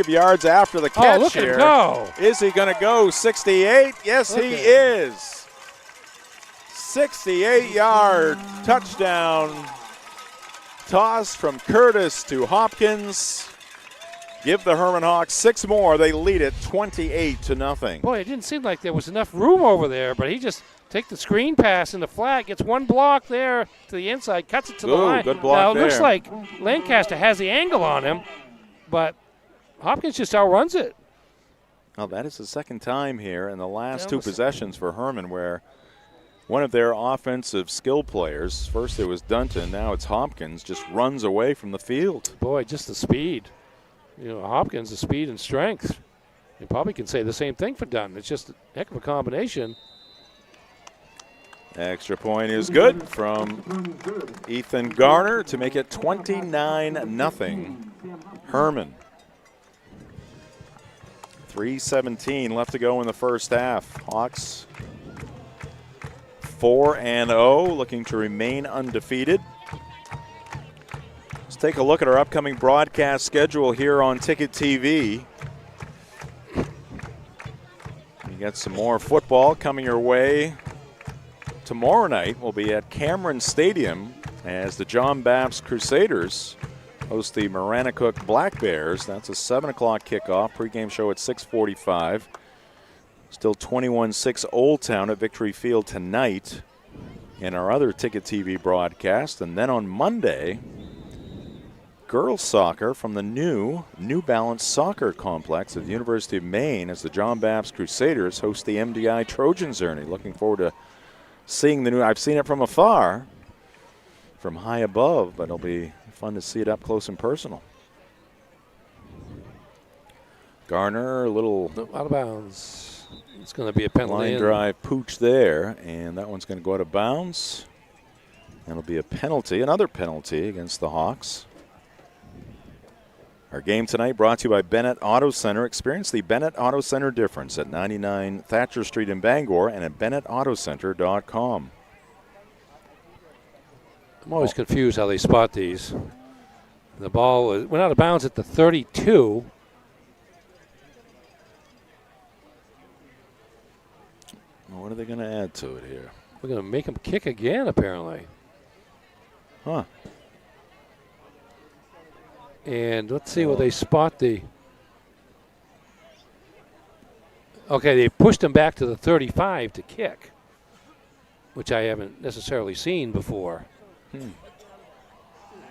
yards after the catch look here. At him go. Is he going to go 68? Yes, he is. 68-yard touchdown toss from Curtis to Hopkins. Give the Hermon Hawks 6 more. They lead it 28-0. Boy, it didn't seem like there was enough room over there, but he just take the screen pass in the flat, gets one block there to the inside, cuts it to the line. Good block now, it there. looks like Lancaster has the angle on him, but Hopkins just outruns it. Well, that is the second time here in the last 2 possessions for Hermon where one of their offensive skill players, first it was Dunton, now it's Hopkins, just runs away from the field. Boy, just the speed. Hopkins, the speed and strength. You probably can say the same thing for Dunton. It's just a heck of a combination. Extra point is good from Ethan Garner to make it 29-0. Hermon. 3:17 left to go in the first half. Hawks 4-0, looking to remain undefeated. Let's take a look at our upcoming broadcast schedule here on Ticket TV. You got some more football coming your way. Tomorrow night we'll be at Cameron Stadium as the John Baptist Crusaders host the Maranacook Black Bears. That's a 7 o'clock kickoff. Pregame show at 6:45. Still 21-6 Old Town at Victory Field tonight in our other Ticket TV broadcast. And then on Monday, girls soccer from the New Balance Soccer Complex at the University of Maine as the John Baptist Crusaders host the MDI Trojans journey. Looking forward to seeing the new. I've seen it from afar, from high above, but it'll be fun to see it up close and personal. Garner, a little out of bounds. It's going to be a penalty. Line drive pooch there, and that one's going to go out of bounds. That'll be a penalty, another penalty against the Hawks. Our game tonight brought to you by Bennett Auto Center. Experience the Bennett Auto Center difference at 99 Thatcher Street in Bangor and at BennettAutoCenter.com. I'm always confused how they spot these. The ball went out of bounds at the 32. Well, what are they going to add to it here? We're going to make him kick again, apparently. Huh. And let's see where they spot the. Okay, they pushed him back to the 35 to kick, which I haven't necessarily seen before.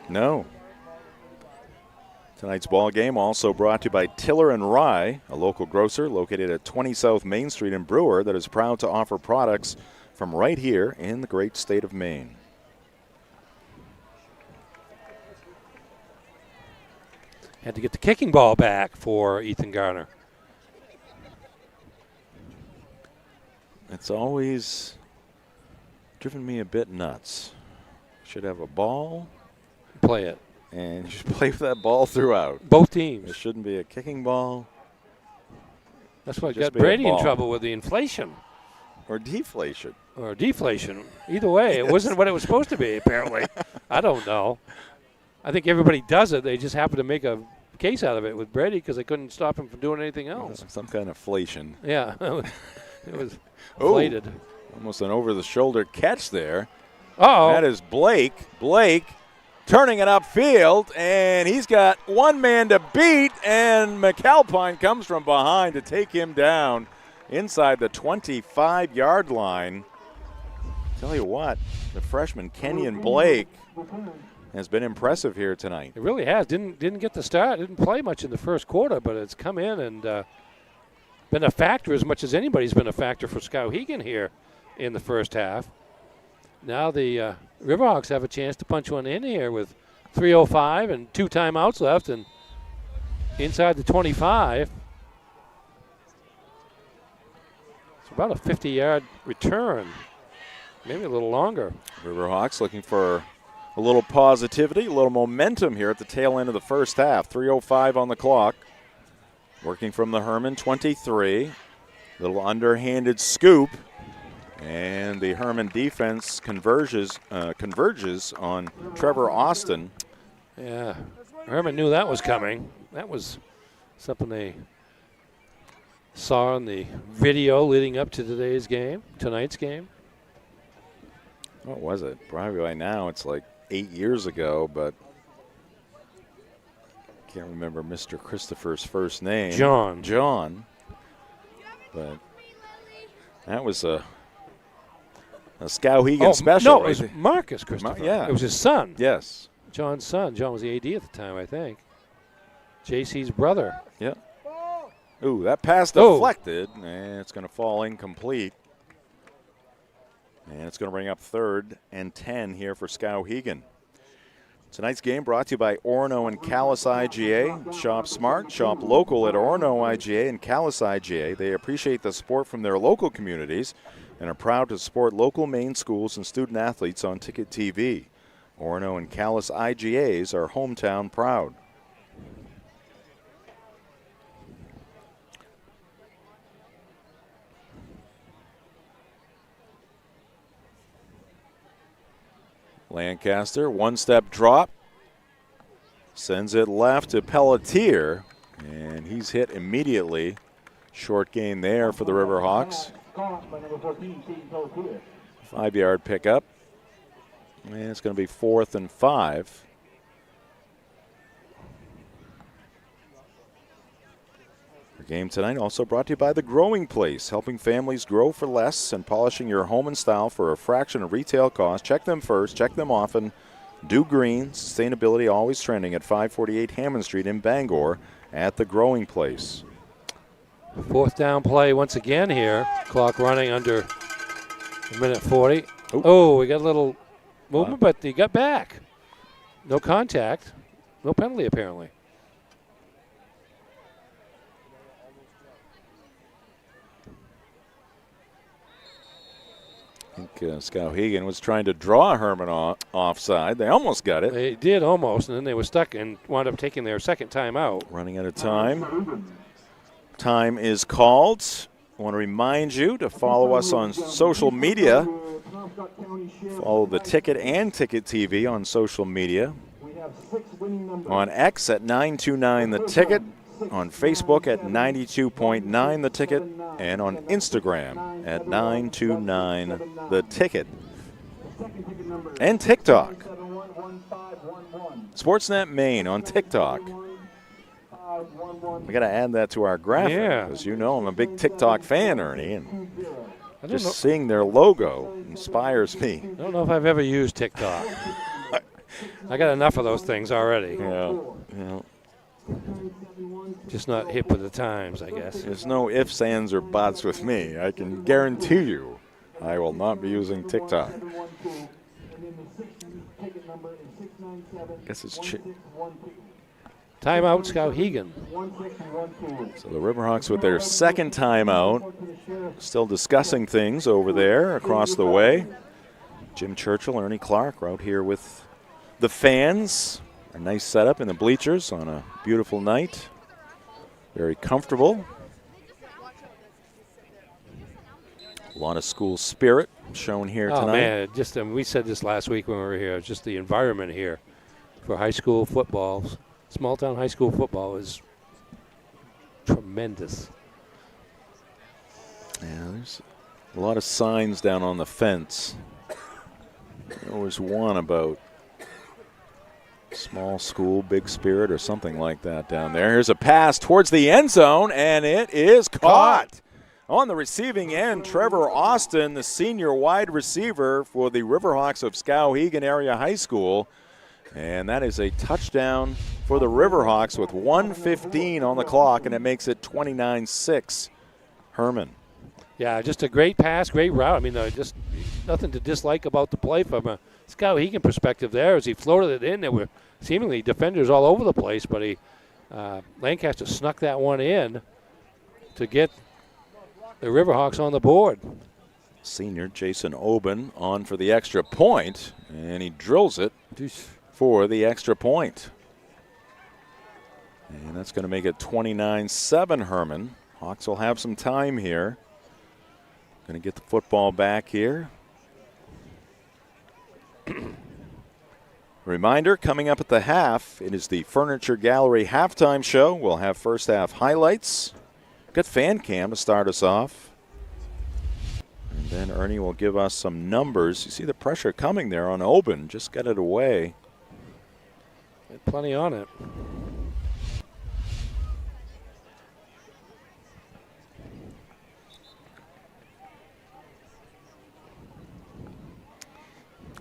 No. Tonight's ball game also brought to you by Tiller and Rye, a local grocer located at 20 South Main Street in Brewer that is proud to offer products from right here in the great state of Maine. Had to get the kicking ball back for Ethan Garner. It's always driven me a bit nuts. Should have a ball. Play it. And you should play with that ball throughout. Both teams. It shouldn't be a kicking ball. That's what got Brady in trouble with the inflation. Or deflation. Or deflation. Either way, yes. It wasn't what it was supposed to be, apparently. I don't know. I think everybody does it. They just happen to make a case out of it with Brady because they couldn't stop him from doing anything else. Some kind of inflation. Yeah. It was inflated. Almost an over-the-shoulder catch there. Uh-oh. That is Blake. Blake turning it upfield, and he's got one man to beat, and McAlpine comes from behind to take him down inside the 25-yard line. Tell you what, the freshman Kenyon Blake has been impressive here tonight. It really has. Didn't get the start. Didn't play much in the first quarter, but it's come in and been a factor as much as anybody's been a factor for Skowhegan here in the first half. Now the Riverhawks have a chance to punch one in here with 3:05 and 2 timeouts left and inside the 25. It's about a 50-yard return, maybe a little longer. Riverhawks looking for a little positivity, a little momentum here at the tail end of the first half. 3:05 on the clock. Working from the Hermon 23. Little underhanded scoop. And the Hermon defense converges on Trevor Austin. Yeah, Hermon knew that was coming. That was something they saw in the video leading up to tonight's game. What was it? Probably by now it's like 8 years ago, but can't remember Mr. Christopher's first name. John. But that was a Skowhegan special. No, it was Marcus Christopher. Yeah. It was his son. Yes. John's son. John was the AD at the time, I think. JC's brother. Yeah. Ooh, that pass deflected, and it's going to fall incomplete. And it's going to bring up 3rd and 10 here for Skowhegan. Tonight's game brought to you by Orono and Calais IGA. Shop smart, shop local at Orono IGA and Calais IGA. They appreciate the support from their local communities and are proud to support local Maine schools and student athletes on Ticket TV. Orono and Calais IGAs are hometown proud. Lancaster, one-step drop, sends it left to Pelletier, and he's hit immediately. Short gain there for the Riverhawks. 5-yard pickup, and it's going to be 4th and 5. Our game tonight also brought to you by The Growing Place, helping families grow for less and polishing your home and style for a fraction of retail cost. Check them first, check them often. Do green, sustainability always trending at 548 Hammond Street in Bangor at The Growing Place. 4th down play once again here. Clock running under a minute 40. Oh, we got a little movement, but he got back. No contact. No penalty, apparently. I think Skowhegan was trying to draw Hermon offside. They almost got it. They did almost, and then they were stuck and wound up taking their second timeout. Running out of time. Time is called. I want to remind you to follow us on social media. Follow the Ticket and Ticket TV on social media. On X at 929 The Ticket. On Facebook at 92.9 The Ticket, and on Instagram at 929 The Ticket. And TikTok. Sportsnet Maine on TikTok. We got to add that to our graphic, because you know I'm a big TikTok fan, Ernie, and just seeing their logo inspires me. I don't know if I've ever used TikTok. I got enough of those things already. Yeah. Just not hip with the times, I guess. There's no ifs, ands, or buts with me. I can guarantee you I will not be using TikTok. Guess it's timeout, Skowhegan. So the Riverhawks with their second timeout, still discussing things over there across the way. Jim Churchill, Ernie Clark are out here with the fans. A nice setup in the bleachers on a beautiful night. Very comfortable. A lot of school spirit shown here tonight. Oh, man, just we said this last week when we were here. Just the environment here for high school football, small-town high school football is tremendous. Yeah, there's a lot of signs down on the fence. There was one about small school, big spirit, or something like that down there. Here's a pass towards the end zone, and it is caught. On the receiving end, Trevor Austin, the senior wide receiver for the Riverhawks of Skowhegan Area High School. And that is a touchdown for the Riverhawks with 1:15 on the clock, and it makes it 29-6. Hermon. Yeah, just a great pass, great route. I mean, just nothing to dislike about the play from a Skowhegan perspective there. As he floated it in, there were seemingly defenders all over the place, but Lancaster snuck that one in to get the Riverhawks on the board. Senior Jason Oben on for the extra point, and he drills it for the extra point. And that's going to make it 29-7, Hermon. Hawks will have some time here. Going to get the football back here. Reminder, coming up at the half, it is the Furniture Gallery halftime show. We'll have first half highlights. Got fan cam to start us off. And then Ernie will give us some numbers. You see the pressure coming there on Oben. Just get it away. Plenty on it.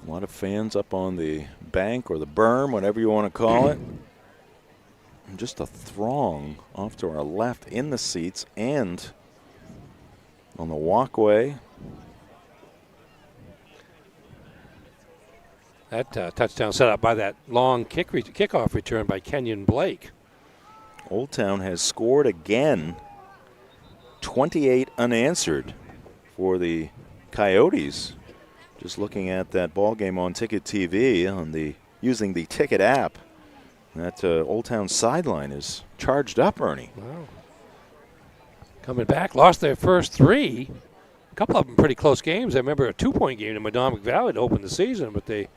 A lot of fans up on the bank or the berm, whatever you want to call it. And just a throng off to our left in the seats and on the walkway. That touchdown set up by that long kickoff return by Kenyon Blake. Old Town has scored again. 28 unanswered for the Coyotes. Just looking at that ball game on Ticket TV on using the Ticket app. That Old Town sideline is charged up, Ernie. Wow. Coming back, lost their first three. A couple of them pretty close games. I remember a 2-point game in Madomic Valley to open the season, but they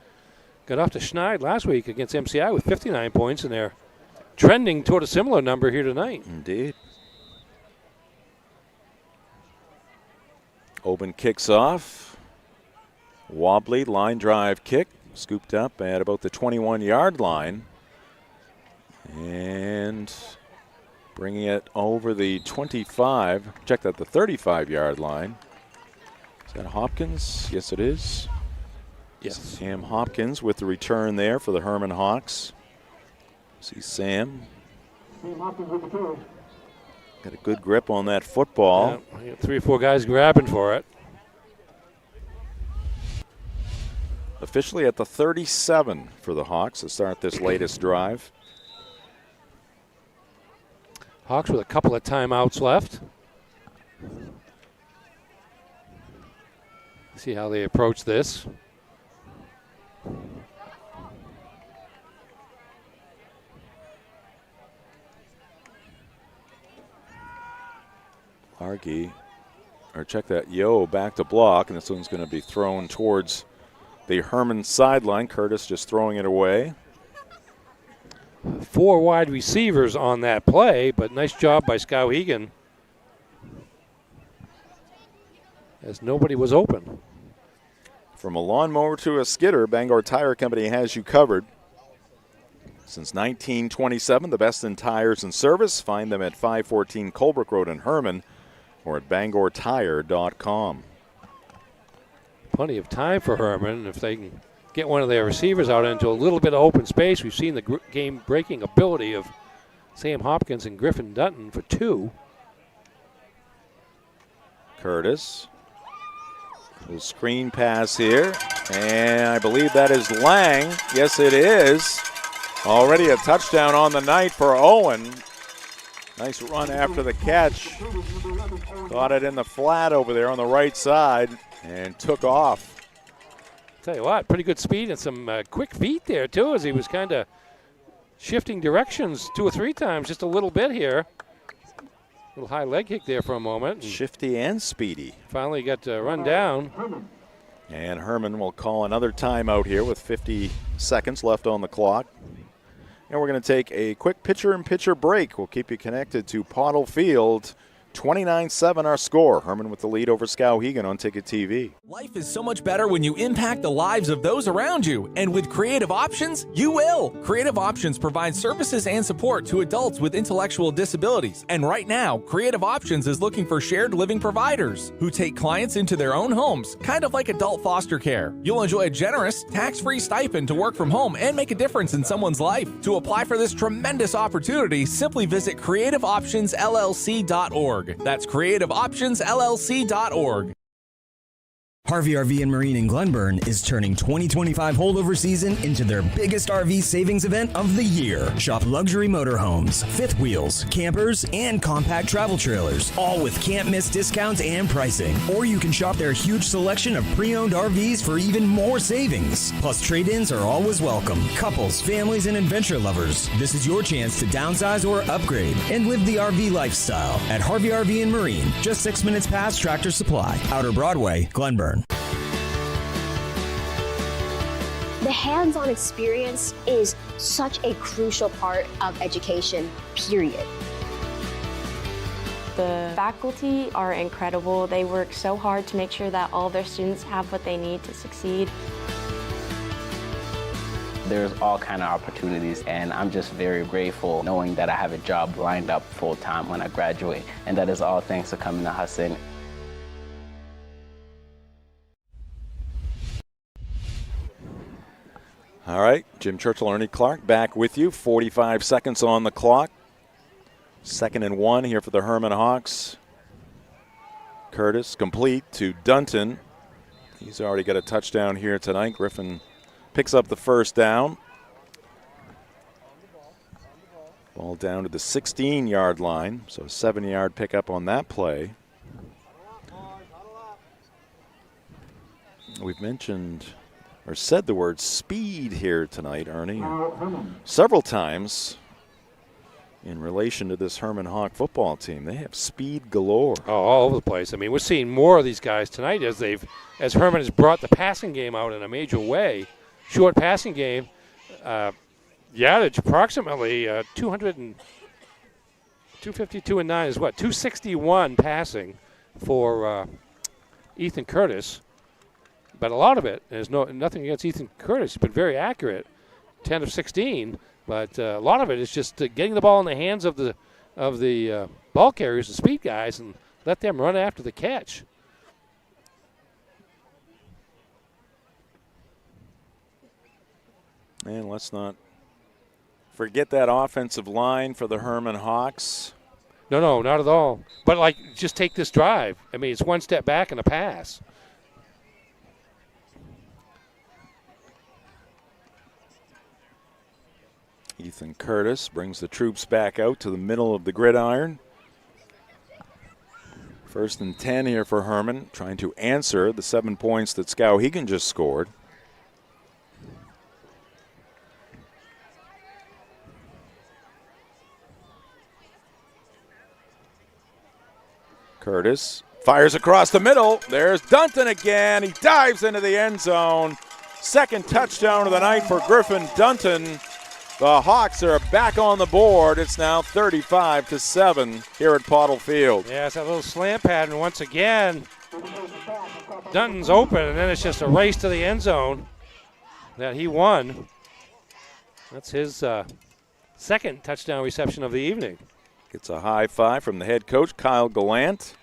got off to Schneid last week against MCI with 59 points, and they're trending toward a similar number here tonight. Indeed. Oben kicks off. Wobbly line drive kick, scooped up at about the 21-yard line. And bringing it over the 25, check that, the 35-yard line. Is that Hopkins? Yes, it is. Yes. Sam Hopkins with the return there for the Hermon Hawks. See Sam. Got a good grip on that football. Yeah, 3 or 4 guys grabbing for it. Officially at the 37 for the Hawks to start this latest drive. Hawks with a couple of timeouts left. See how they approach this. Argy, or check that, Yo back to block, and this one's going to be thrown towards the Hermon sideline. Curtis just throwing it away. 4 wide receivers on that play, but nice job by Skowhegan as nobody was open. From a lawnmower to a skidder, Bangor Tire Company has you covered. Since 1927, the best in tires and service. Find them at 514 Colebrook Road in Hermon or at bangortire.com. Plenty of time for Hermon. If they can get one of their receivers out into a little bit of open space, we've seen the game-breaking ability of Sam Hopkins and Griffin Dutton for 2. Curtis. The screen pass here, and I believe that is Lang. Yes, it is. Already a touchdown on the night for Owen. Nice run after the catch. Got it in the flat over there on the right side and took off. Tell you what, pretty good speed and some quick feet there too, as he was kind of shifting directions 2 or 3 times, just a little bit here. Little high leg kick there for a moment. Shifty and speedy. Finally got run down. And Hermon will call another timeout here with 50 seconds left on the clock. And we're going to take a quick pitcher-in-pitcher break. We'll keep you connected to Pottle Field. 29-7 our score. Hermon with the lead over Skowhegan on Ticket TV. Life is so much better when you impact the lives of those around you. And with Creative Options, you will. Creative Options provides services and support to adults with intellectual disabilities. And right now, Creative Options is looking for shared living providers who take clients into their own homes, kind of like adult foster care. You'll enjoy a generous, tax-free stipend to work from home and make a difference in someone's life. To apply for this tremendous opportunity, simply visit creativeoptionsllc.org. That's creativeoptionsllc.org. Harvey RV and Marine in Glenburn is turning 2025 holdover season into their biggest RV savings event of the year. Shop luxury motorhomes, fifth wheels, campers, and compact travel trailers, all with can't-miss discounts and pricing. Or you can shop their huge selection of pre-owned RVs for even more savings. Plus, trade-ins are always welcome. Couples, families, and adventure lovers, this is your chance to downsize or upgrade and live the RV lifestyle at Harvey RV and Marine, just 6 minutes past Tractor Supply, Outer Broadway, Glenburn. The hands-on experience is such a crucial part of education, period. The faculty are incredible. They work so hard to make sure that all their students have what they need to succeed. There's all kind of opportunities, and I'm just very grateful knowing that I have a job lined up full-time when I graduate, and that is all thanks to coming to Hudson. All right, Jim Churchill, Ernie Clark back with you. 45 seconds on the clock. 2nd and 1 here for the Hermon Hawks. Curtis complete to Dunton. He's already got a touchdown here tonight. Griffin picks up the first down. Ball down to the 16-yard line, so a 7-yard pickup on that play. We've mentioned or said the word speed here tonight, Ernie, several times in relation to this Hermon Hawk football team. They have speed galore. Oh, all over the place. I mean, we're seeing more of these guys tonight as Hermon has brought the passing game out in a major way. Short passing game, yardage approximately 252 and 9 is what? 261 passing for Ethan Curtis. But a lot of it, there's nothing against Ethan Curtis. He's been very accurate, 10 of 16. But a lot of it is just getting the ball in the hands of the ball carriers, the speed guys, and let them run after the catch. And let's not forget that offensive line for the Hermon Hawks. No, not at all. But, just take this drive. I mean, it's one step back and a pass. Ethan Curtis brings the troops back out to the middle of the gridiron. 1st and 10 here for Hermon, trying to answer the 7 points that Skowhegan just scored. Curtis fires across the middle. There's Dunton again. He dives into the end zone. 2nd touchdown of the night for Griffin Dunton. The Hawks are back on the board. It's now 35-7 here at Pottle Field. Yeah, it's that little slant pattern once again. Dunton's open, and then it's just a race to the end zone that he won. That's his 2nd touchdown reception of the evening. Gets a high five from the head coach, Kyle Gallant.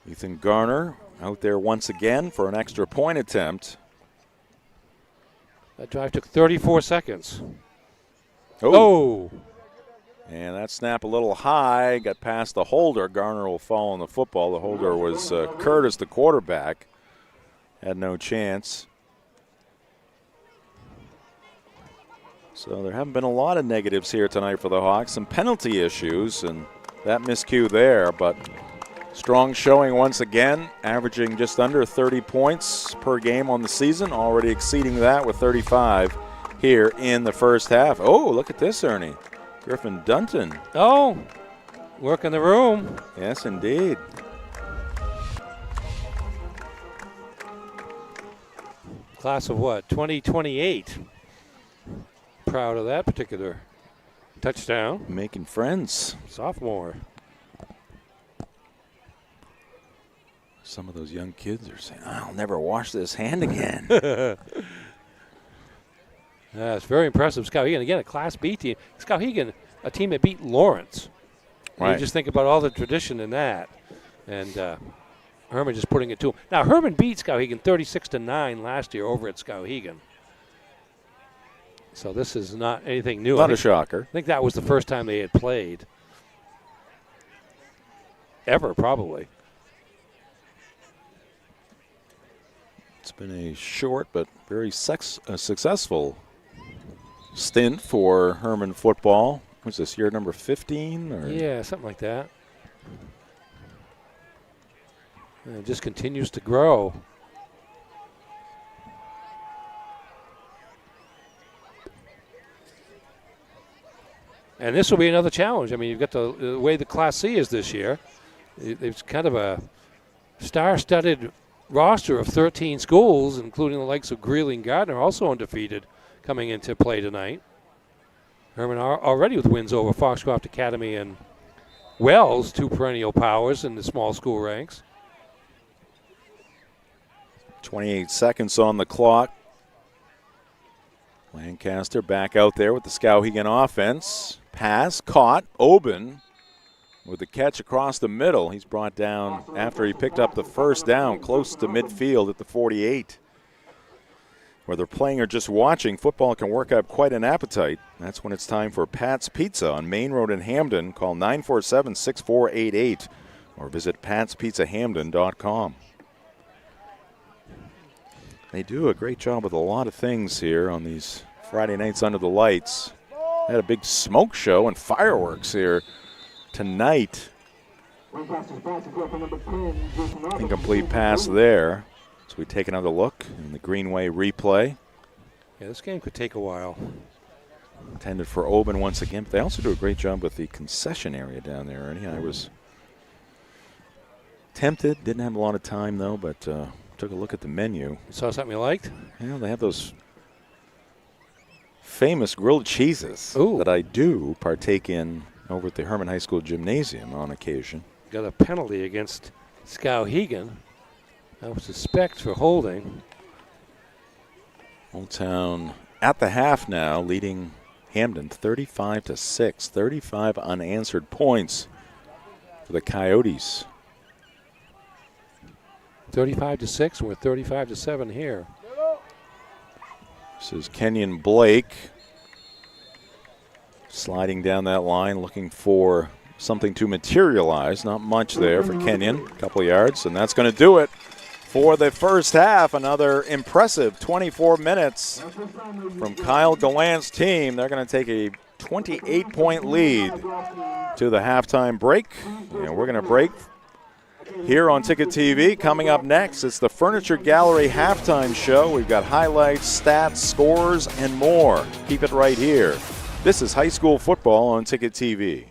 Ethan Garner out there once again for an extra point attempt. That drive took 34 seconds. Oh. And that snap a little high, got past the holder. Garner will fall on the football. The holder was Curtis, the quarterback. Had no chance. So there haven't been a lot of negatives here tonight for the Hawks. Some penalty issues, and that miscue there, but strong showing once again, averaging just under 30 points per game on the season, already exceeding that with 35 here in the first half. Oh, look at this, Ernie. Griffin Dunton. Oh, work in the room. Yes, indeed. Class of what? 2028. Proud of that particular touchdown. Making friends. Sophomore. Some of those young kids are saying, I'll never wash this hand again. It's very impressive. Skowhegan, again, a Class B team. Skowhegan, a team that beat Lawrence. Right. You just think about all the tradition in that. And Hermon just putting it to him. Now, Hermon beat Skowhegan 36-9 last year over at Skowhegan. So this is not anything new. Not a shocker. I think that was the first time they had played. Ever, probably. It's been a short but very successful stint for Hermon football. Was this year number 15? Or? Yeah, something like that. And it just continues to grow. And this will be another challenge. I mean, you've got the way the Class C is this year. It's kind of a star-studded roster of 13 schools, including the likes of Greeley and Gardner, also undefeated coming into play tonight. Hermon already with wins over Foxcroft Academy and Wells, 2 perennial powers in the small school ranks. 28 seconds on the clock. Lancaster back out there with the Skowhegan offense. Pass caught. Oben with the catch across the middle. He's brought down after he picked up the first down close to midfield at the 48. Whether playing or just watching, football can work up quite an appetite. That's when it's time for Pat's Pizza on Main Road in Hamden. Call 947-6488 or visit patspizzahamden.com. They do a great job with a lot of things here on these Friday nights under the lights. They had a big smoke show and fireworks here tonight. Incomplete pass there. So we take another look in the Greenway replay. Yeah, this game could take a while. Intended for Oben once again, but they also do a great job with the concession area down there, Ernie. I was tempted, didn't have a lot of time though, but took a look at the menu. You saw something you liked? Yeah, they have those famous grilled cheeses Ooh. that I do partake in over at the Hermon High School Gymnasium on occasion. Got a penalty against Skowhegan. I would suspect for holding. Old Town at the half now, leading Hamden 35-6. 35 unanswered points for the Coyotes. 35-6, and we're 35-7 here. This is Kenyon Blake sliding down that line, looking for something to materialize. Not much there for Kenyon. A couple of yards, and that's going to do it for the first half. Another impressive 24 minutes from Kyle Gallant's team. They're going to take a 28-point lead to the halftime break. And we're going to break here on Ticket TV. Coming up next, it's the Furniture Gallery halftime show. We've got highlights, stats, scores, and more. Keep it right here. This is high school football on Ticket TV.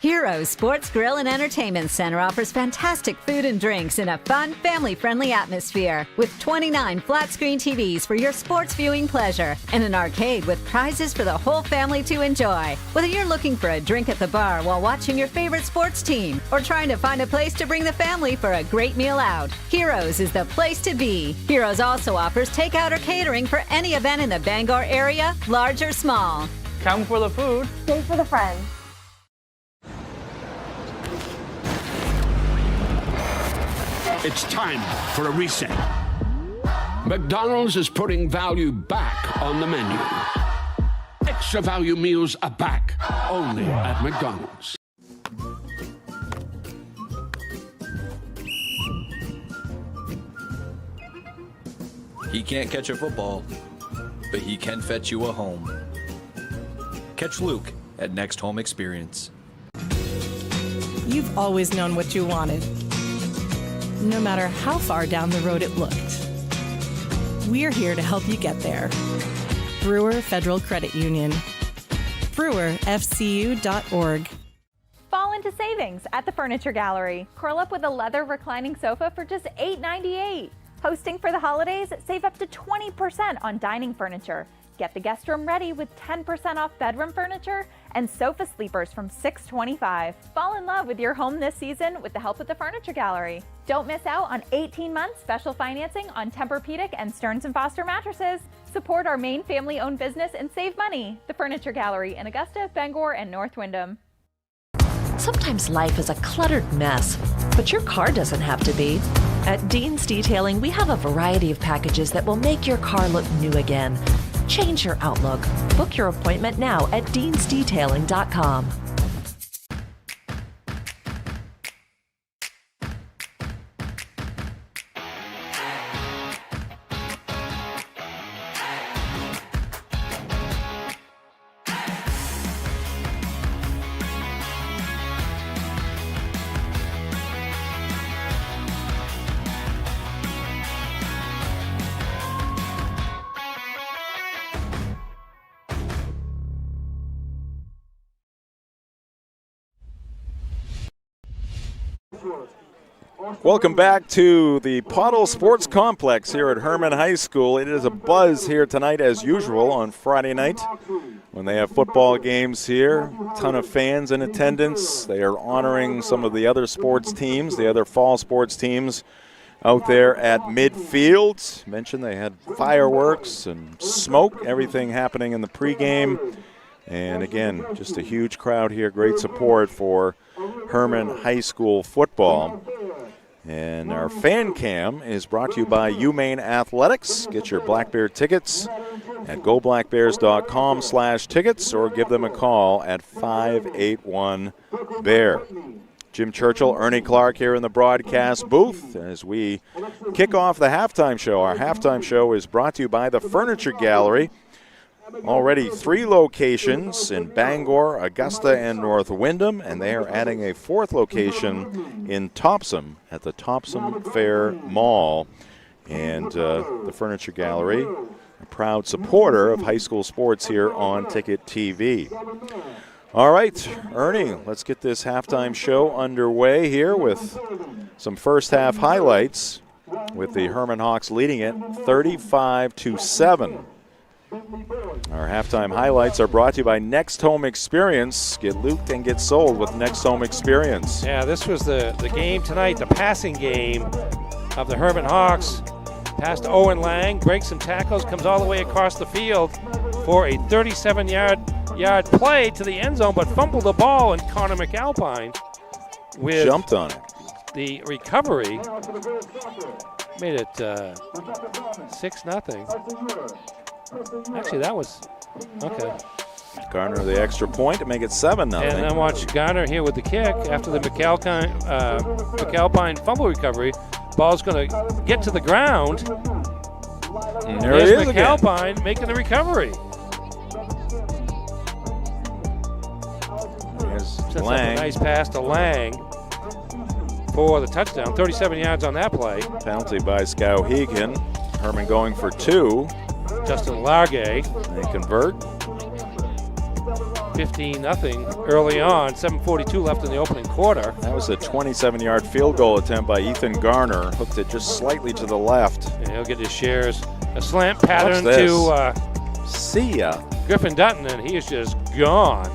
Heroes Sports Grill and Entertainment Center offers fantastic food and drinks in a fun, family-friendly atmosphere with 29 flat-screen TVs for your sports viewing pleasure and an arcade with prizes for the whole family to enjoy. Whether you're looking for a drink at the bar while watching your favorite sports team or trying to find a place to bring the family for a great meal out, Heroes is the place to be. Heroes also offers takeout or catering for any event in the Bangor area, large or small. Come for the food. Stay for the friends. It's time for a reset. McDonald's is putting value back on the menu. Extra value meals are back, only at McDonald's. He can't catch a football, but he can fetch you a home. Catch Luke at Next Home Experience. You've always known what you wanted, no matter how far down the road it looked. We're here to help you get there. Brewer Federal Credit Union. BrewerFCU.org. Fall into savings at the Furniture Gallery. Curl up with a leather reclining sofa for just $8.98. Hosting for the holidays, save up to 20% on dining furniture. Get the guest room ready with 10% off bedroom furniture and sofa sleepers from $6.25. Fall in love with your home this season with the help of the Furniture Gallery. Don't miss out on 18 months special financing on Tempur-Pedic and Stearns & Foster mattresses. Support our main family-owned business and save money. The Furniture Gallery in Augusta, Bangor, and North Windham. Sometimes life is a cluttered mess, but your car doesn't have to be. At Dean's Detailing, we have a variety of packages that will make your car look new again. Change your outlook. Book your appointment now at deansdetailing.com. Welcome back to the Pottle Sports Complex here at Hermon High School. It is a buzz here tonight as usual on Friday night when they have football games here. A ton of fans in attendance. They are honoring some of the other sports teams, the other fall sports teams out there at midfield. Mentioned they had fireworks and smoke, everything happening in the pregame. And again, just a huge crowd here, great support for Hermon High School football. And our fan cam is brought to you by UMaine Athletics. Get your Black Bear tickets at goblackbears.com/tickets or give them a call at 581-BEAR. Jim Churchill, Ernie Clark here in the broadcast booth as we kick off the halftime show. Our halftime show is brought to you by the Furniture Gallery. Already 3 locations in Bangor, Augusta, and North Windham, and they are adding a 4th location in Topsom at the Topsom Fair Mall. And the Furniture Gallery, a proud supporter of high school sports here on Ticket TV. All right, Ernie, let's get this halftime show underway here with some first half highlights with the Hermon Hawks leading it 35-7. Our halftime highlights are brought to you by Next Home Experience. Get looped and get sold with Next Home Experience. Yeah, this was the game tonight, the passing game of the Hermon Hawks. Pass to Owen Lang, breaks some tackles, comes all the way across the field for a 37-yard play to the end zone, but fumbled the ball, and Connor McAlpine jumped on it. The recovery made it 6-0. Actually, that was okay. Garner the extra point to make it 7-0. And then watch Garner here with the kick after the McAlpine fumble recovery. Ball's going to get to the ground. And there he is McAlpine again, making the recovery. There's Sets up Lang. a nice pass to Lang for the touchdown. 37 yards on that play. Penalty by Skowhegan. Hermon going for 2. Justin Largay. They convert. 15-0 early on. 7:42 left in the opening quarter. That was a 27-yard field goal attempt by Ethan Garner. Hooked it just slightly to the left. And he'll get his shares. A slant pattern Watch to see ya. Griffin Dutton, and he is just gone.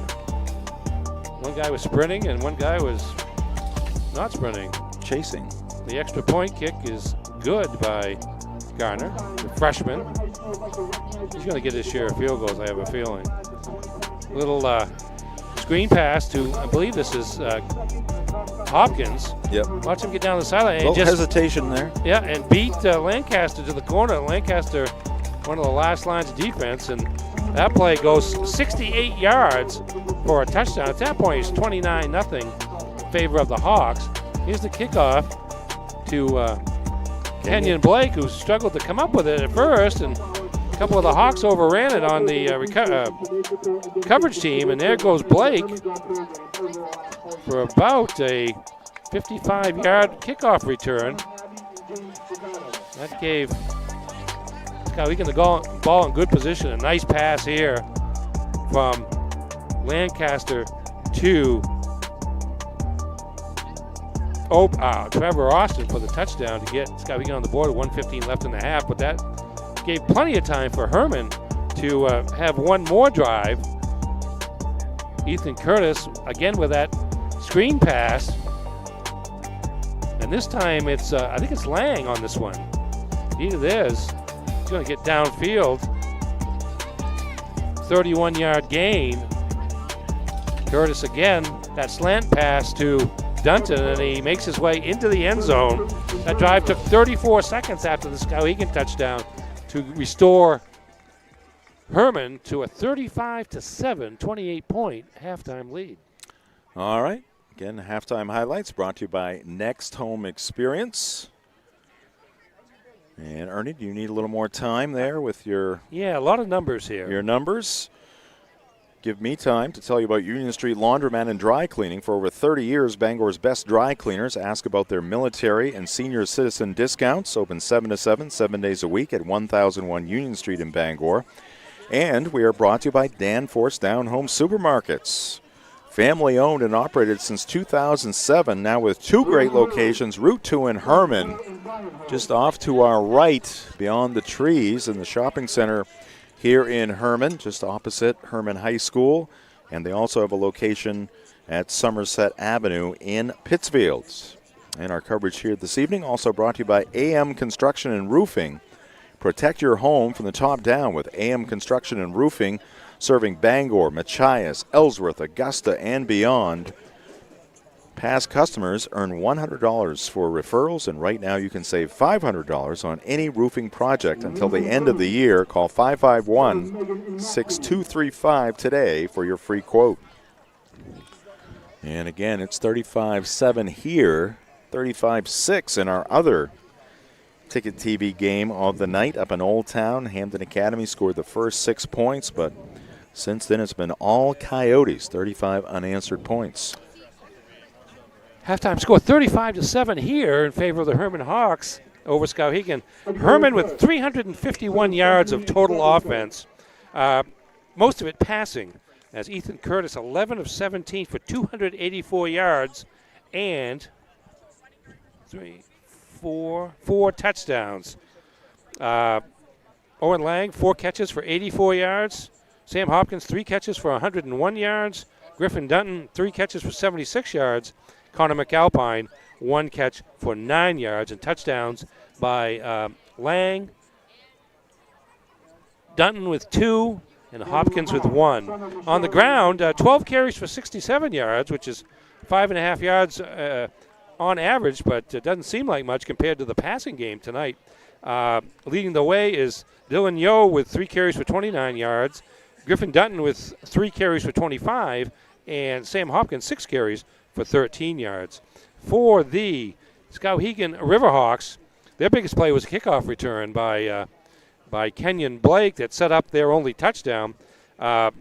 One guy was sprinting, and one guy was not sprinting. Chasing. The extra point kick is good by Garner, the freshman. He's going to get his share of field goals, I have a feeling. Little screen pass to, I believe this is Hopkins. Yep. Watch him get down the sideline. Little hesitation there. Yeah, and beat Lancaster to the corner. Lancaster, one of the last lines of defense, and that play goes 68 yards for a touchdown. At that point, it's 29-0 in favor of the Hawks. Here's the kickoff to Kenyon Blake, who struggled to come up with it at first, and a couple of the Hawks overran it on the coverage team, and there goes Blake for about a 55-yard kickoff return. That gave Skowhegan the ball in good position. A nice pass here from Lancaster to Trevor Austin for the touchdown to get Skowhegan on the board with 1:15 left in the half, but that gave plenty of time for Hermon to have one more drive. Ethan Curtis again with that screen pass, and this time it's I think it's Lang on this one. Either this, he's going to get downfield. 31-yard gain. Curtis again, that slant pass to Dunton, and he makes his way into the end zone. That drive took 34 seconds after the Skowhegan touchdown to restore Hermon to a 35-7, 28-point halftime lead. All right. Again, halftime highlights brought to you by Next Home Experience. And Ernie, do you need a little more time there with your... Yeah, a lot of numbers here. Your numbers. Give me time to tell you about Union Street Laundromat and Dry Cleaning. For over 30 years, Bangor's best dry cleaners. Ask about their military and senior citizen discounts. Open 7 to 7, 7 days a week at 1001 Union Street in Bangor. And we are brought to you by Danforth Down Home Supermarkets. Family owned and operated since 2007, now with 2 great locations, Route 2 in Hermon, just off to our right beyond the trees in the shopping center here in Hermon, just opposite Hermon High School. And they also have a location at Somerset Avenue in Pittsfield. And our coverage here this evening also brought to you by AM Construction and Roofing. Protect your home from the top down with AM Construction and Roofing, serving Bangor, Machias, Ellsworth, Augusta, and beyond. Past customers earn $100 for referrals, and right now you can save $500 on any roofing project until the end of the year. Call 551-6235 today for your free quote. And again, it's 35-7 here, 35-6 in our other Ticket TV game of the night up in Old Town. Hampton Academy scored the first 6 points, but since then it's been all Coyotes, 35 unanswered points. Halftime score 35-7 here in favor of the Hermon Hawks over Skowhegan. Hermon with 351 yards of total offense, most of it passing, as Ethan Curtis 11 of 17 for 284 yards and four touchdowns. Owen Lang, 4 catches for 84 yards. Sam Hopkins, 3 catches for 101 yards. Griffin Dutton, 3 catches for 76 yards. Connor McAlpine, 1 catch for 9 yards, and touchdowns by Lang, Dutton with 2, and Hopkins with 1. On the ground, 12 carries for 67 yards, which is 5.5 yards on average, but it doesn't seem like much compared to the passing game tonight. Leading the way is Dylan Yo with 3 carries for 29 yards, Griffin Dutton with 3 carries for 25, and Sam Hopkins 6 carries for 13 yards. For the Skowhegan Riverhawks, their biggest play was a kickoff return by Kenyon Blake that set up their only touchdown. Austin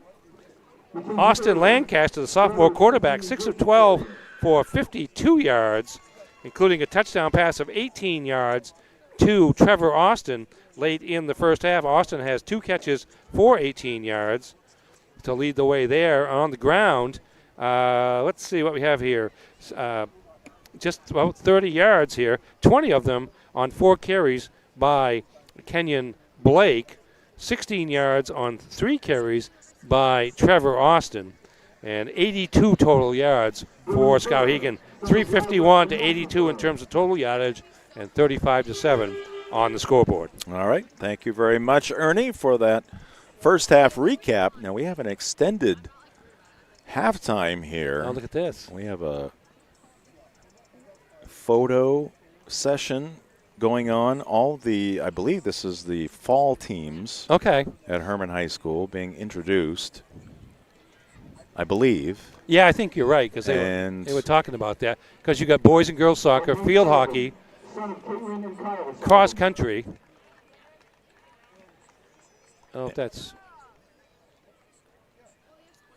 Lancaster, the sophomore quarterback, 6 of 12 for 52 yards, including a touchdown pass of 18 yards to Trevor Austin late in the first half. Austin has 2 catches for 18 yards to lead the way there. On the ground, let's see what we have here. Just about 30 yards here, 20 of them on 4 carries by Kenyon Blake, 16 yards on 3 carries by Trevor Austin, and 82 total yards for Skowhegan. 351 to 82 in terms of total yardage, and 35-7 on the scoreboard. All right. Thank you very much, Ernie, for that first half recap. Now we have an extended halftime here. Oh, look at this. We have a photo session going on. I believe this is the fall teams at Hermon High School being introduced, I believe. Yeah, I think you're right, because they were talking about that. Because you got boys and girls soccer, field hockey, cross country. I don't know if that's.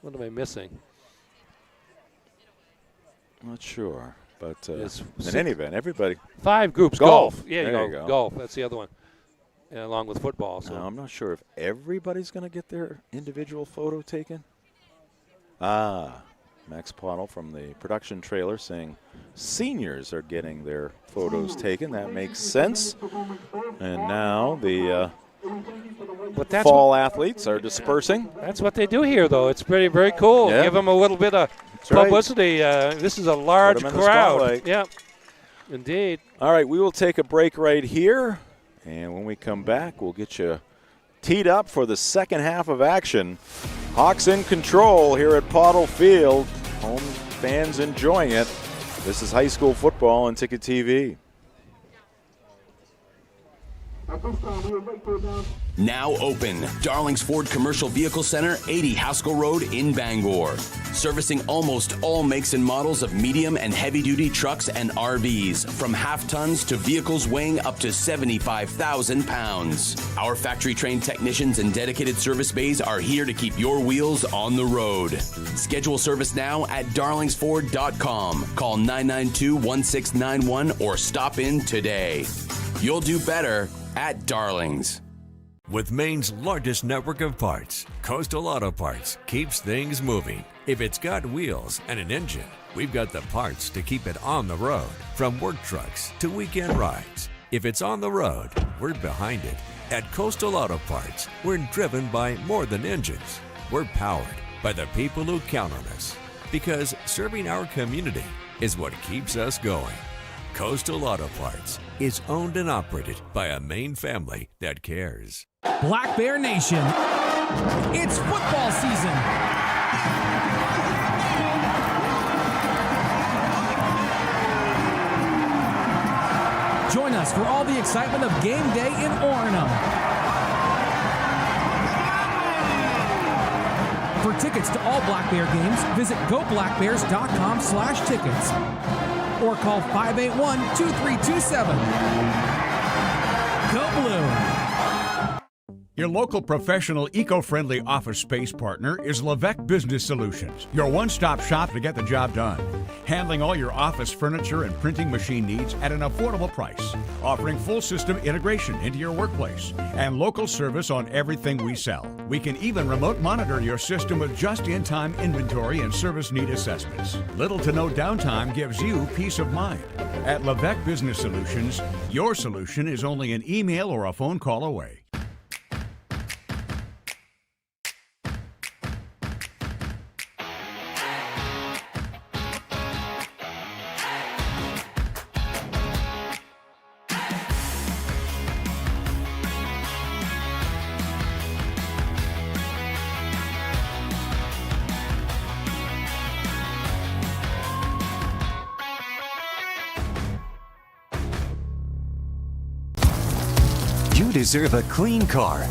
What am I missing? Not sure, but in any event, everybody. 5 groups. Golf. Yeah, there you go. Golf. That's the other one, along with football. So now, I'm not sure if everybody's going to get their individual photo taken. Max Pottle from the production trailer saying seniors are getting their photos taken. That makes sense. And now the fall athletes are dispersing. That's what they do here, though. It's very cool. Yeah. Give them a little bit of publicity. This is a large crowd. Yeah, indeed. All right, we will take a break right here. And when we come back, we'll get you teed up for the second half of action. Hawks in control here at Pottle Field. Home fans enjoying it. This is high school football on Ticket TV. Now open, Darling's Ford Commercial Vehicle Center, 80 Haskell Road in Bangor. Servicing almost all makes and models of medium and heavy-duty trucks and RVs, from half-tons to vehicles weighing up to 75,000 pounds. Our factory-trained technicians and dedicated service bays are here to keep your wheels on the road. Schedule service now at darlingsford.com. Call 992-1691 or stop in today. You'll do better at Darlings. With Maine's largest network of parts, Coastal Auto Parts keeps things moving. If it's got wheels and an engine, we've got the parts to keep it on the road. From work trucks to weekend rides. If it's on the road, we're behind it. At Coastal Auto Parts, we're driven by more than engines. We're powered by the people who count on us. Because serving our community is what keeps us going. Coastal Auto Parts is owned and operated by a Maine family that cares. Black Bear Nation, it's football season. Join us for all the excitement of game day in Orono. For tickets to all Black Bear games, visit goblackbears.com/tickets or call 581-2327. Go Blue! Your local professional eco-friendly office space partner is Levesque Business Solutions, your one-stop shop to get the job done. Handling all your office furniture and printing machine needs at an affordable price. Offering full system integration into your workplace and local service on everything we sell. We can even remote monitor your system with just-in-time inventory and service need assessments. Little to no downtime gives you peace of mind. At Levesque Business Solutions, your solution is only an email or a phone call away. You deserve a clean car.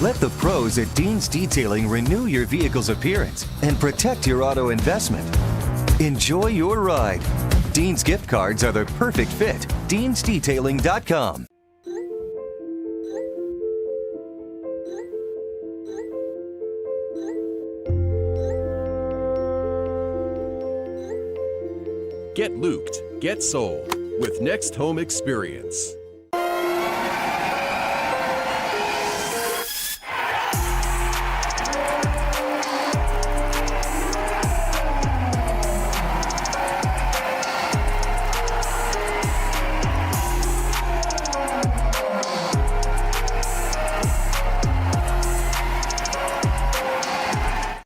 Let the pros at Dean's Detailing renew your vehicle's appearance and protect your auto investment. Enjoy your ride. Dean's gift cards are the perfect fit. Dean'sDetailing.com. Get looped, get sold with Next Home Experience.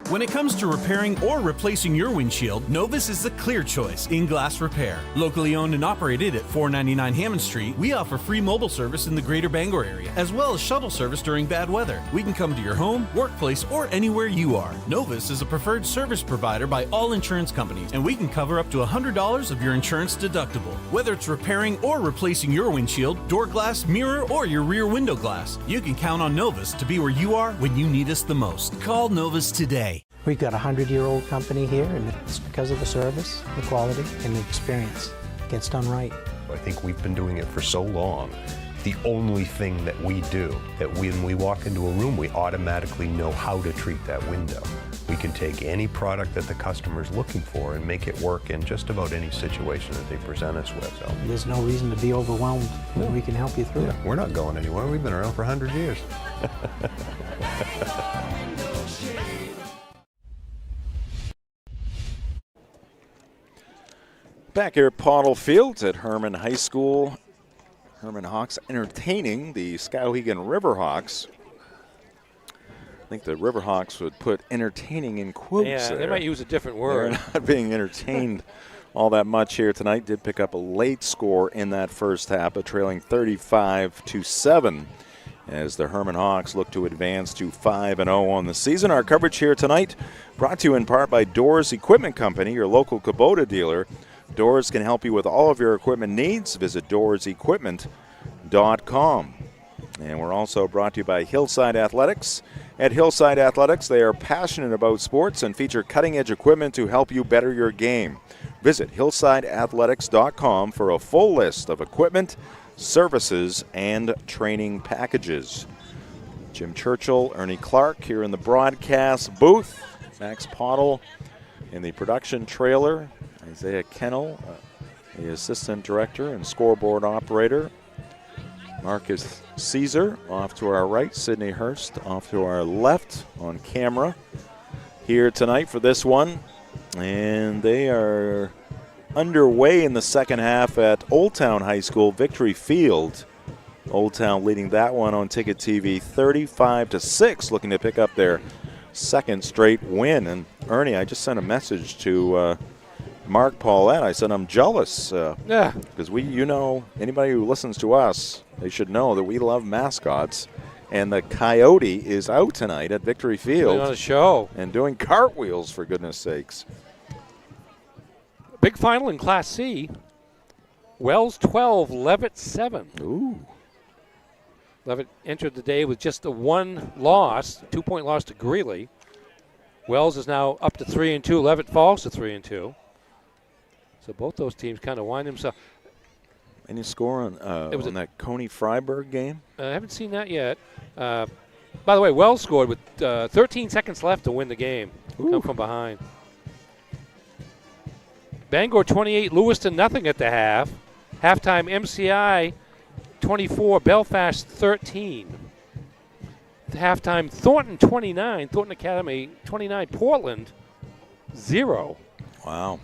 When it comes to repairing or replacing your windshield, Novus is the clear choice in glass repair. Locally owned and operated at 499 Hammond Street, we offer free mobile service in the greater Bangor area, as well as shuttle service during bad weather. We can come to your home, workplace, or anywhere you are. Novus is a preferred service provider by all insurance companies, and we can cover up to $100 of your insurance deductible. Whether it's repairing or replacing your windshield, door glass, mirror, or your rear window glass, you can count on Novus to be where you are when you need us the most. Call Novus today. We've got a 100-year-old company here, and it's because of the service, the quality, and the experience. It gets done right. I think we've been doing it for so long. The only thing that we do, that when we walk into a room, we automatically know how to treat that window. We can take any product that the customer's looking for and make it work in just about any situation that they present us with. So there's no reason to be overwhelmed. No. We can help you through it. We're not going anywhere. We've been around for 100 years. Back here at Pottle Fields at Hermon High School. Hermon Hawks entertaining the Skowhegan Riverhawks. I think the Riverhawks would put entertaining in quotes. Yeah, there. they might use a different word. They're not being entertained all that much here tonight. Did pick up a late score in that first half, but trailing 35-7 as the Hermon Hawks look to advance to 5-0 on the season. Our coverage here tonight brought to you in part by Doors Equipment Company, your local Kubota dealer. Doors can help you with all of your equipment needs. Visit DoorsEquipment.com. And we're also brought to you by Hillside Athletics. At Hillside Athletics, they are passionate about sports and feature cutting-edge equipment to help you better your game. Visit HillsideAthletics.com for a full list of equipment, services, and training packages. Jim Churchill, Ernie Clark here in the broadcast booth. Max Pottle in the production trailer. Isaiah Kennel, the assistant director and scoreboard operator. Marcus Caesar off to our right, Sydney Hurst off to our left on camera here tonight for this one. And they are underway in the second half at Old Town High School, Victory Field. Old Town leading that one on Ticket TV 35-6, looking to pick up their second straight win. And Ernie, I just sent a message to Mark Paulette. I said I'm jealous. Because anybody who listens to us, they should know that we love mascots. And the Coyote is out tonight at Victory Field. On a show. And doing cartwheels, for goodness sakes. Big final in Class C. Wells 12, Levitt 7. Ooh. Levitt entered the day with just a 2-point loss to Greeley. Wells is now up to 3-2. Levitt falls to 3-2. So both those teams kind of wind themselves. Any score on that Coney Freiburg game? I haven't seen that yet. By the way, Wells scored with 13 seconds left to win the game. Come from behind. Bangor 28, Lewiston nothing at the half. Halftime MCI 24, Belfast 13. Halftime Thornton 29, Thornton Academy 29, Portland 0. Wow.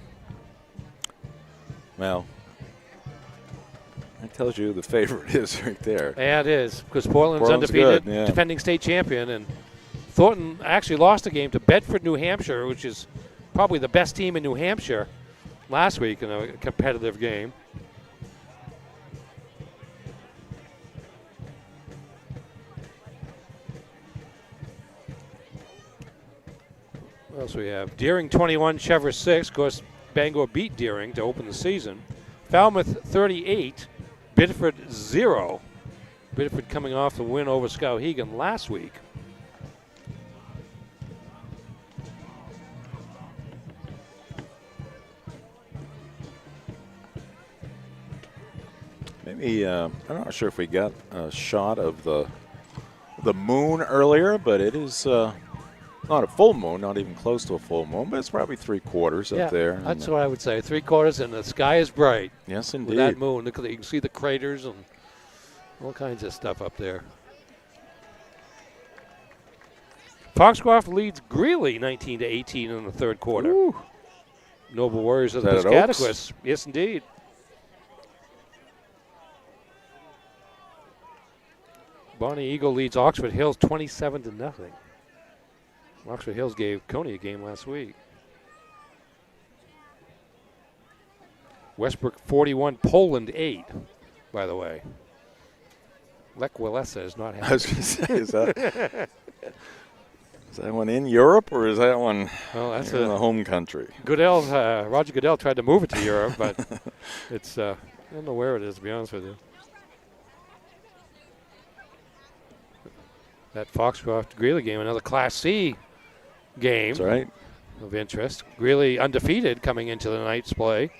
Well, that tells you who the favorite is right there. Yeah, it is, because Portland's undefeated, good, yeah. defending state champion, and Thornton actually lost a game to Bedford, New Hampshire, which is probably the best team in New Hampshire last week in a competitive game. What else we have? Deering 21, Chever 6. Of course, Bangor beat Deering to open the season. Falmouth 38, Biddeford 0. Biddeford coming off the win over Skowhegan last week. Maybe, I'm not sure if we got a shot of the moon earlier, but it is not a full moon, not even close to a full moon, but it's probably 3/4 up there. That's what I would say, 3/4, and the sky is bright. Yes, indeed. With that moon, you can see the craters and all kinds of stuff up there. Foxcroft leads Greeley 19-18 in the third quarter. Ooh. Noble Warriors of the Is that at Oaks? Piscataquis. Yes, indeed. Bonnie Eagle leads Oxford Hills 27-0. Oxford Hills gave Coney a game last week. Westbrook 41, Poland 8, by the way. Lech Walesa is not happy. I was going to say, is that one in Europe or is that one in the home country? Goodell, Roger Goodell tried to move it to Europe, but it's I don't know where it is, to be honest with you. That Foxcroft Greeley game, another Class C game. That's right. Of interest. Greeley undefeated coming into the night's play.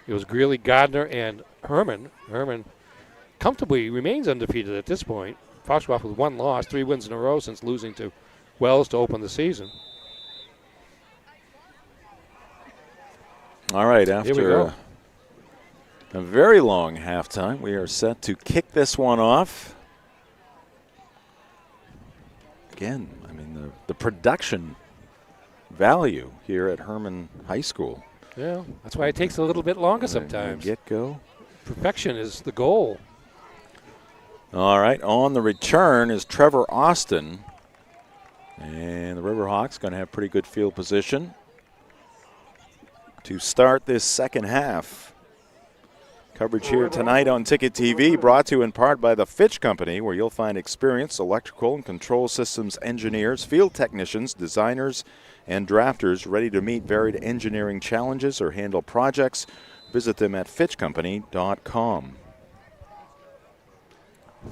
It was Greeley, Gardner, and Hermon. Hermon comfortably remains undefeated at this point. Foxcroft with 1 loss, 3 wins in a row since losing to Wells to open the season. All right, after a very long halftime, we are set to kick this one off. Again, I mean, the production value here at Hermon High School. Yeah, that's why it takes a little bit longer sometimes. Get-go. Perfection is the goal. All right, on the return is Trevor Austin. And the Riverhawks going to have pretty good field position to start this second half. Coverage here tonight on Ticket TV, brought to you in part by the Fitch Company, where you'll find experienced electrical and control systems engineers, field technicians, designers, and drafters ready to meet varied engineering challenges or handle projects. Visit them at fitchcompany.com.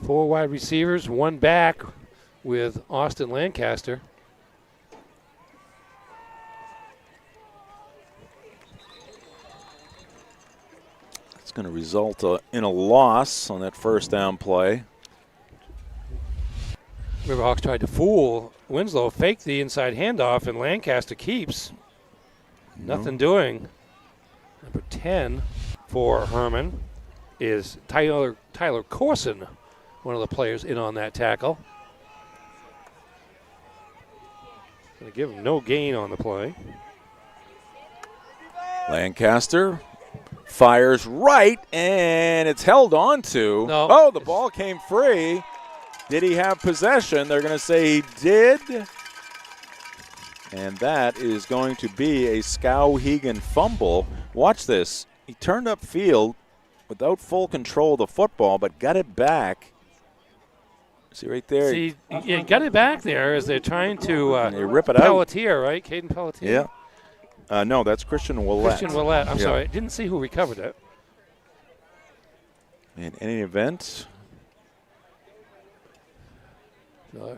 4 wide receivers, 1 back with Austin Lancaster. Going to result in a loss on that first down play. Riverhawks tried to fool Winslow, faked the inside handoff, and Lancaster keeps. Nothing doing. Number 10 for Hermon is Tyler Corson, one of the players in on that tackle. Going to give him no gain on the play. Lancaster fires right, and it's held on to. No. Oh, the ball came free. Did he have possession? They're going to say he did. And that is going to be a Skowhegan fumble. Watch this. He turned upfield without full control of the football, but got it back. See right there? See, yeah, got it back there as they're trying to they rip it out. Pelletier, right? Caden Pelletier? Yeah. No, that's Christian Willett. Christian Willett. I'm sorry. I didn't see who recovered it. In any event,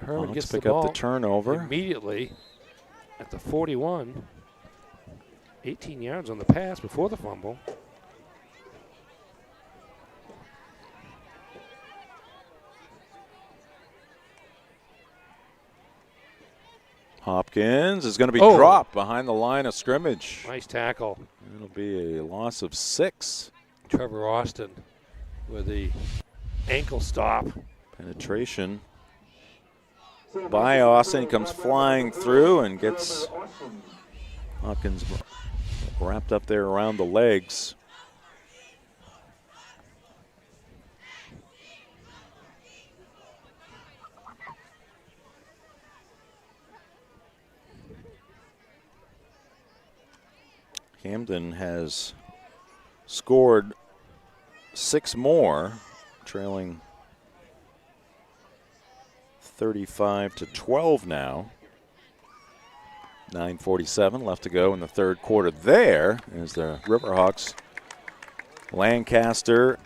Hermon gets pick the ball up the turnover. immediately at the 41. 18 yards on the pass before the fumble. Hopkins is going to be dropped behind the line of scrimmage. Nice tackle. It'll be a loss of 6. Trevor Austin with the ankle stop. Penetration by Austin. He comes flying through and gets Hopkins wrapped up there around the legs. Camden has scored 6 more, trailing 35-12 now. 9:47 left to go in the third quarter. There is the Riverhawks. Lancaster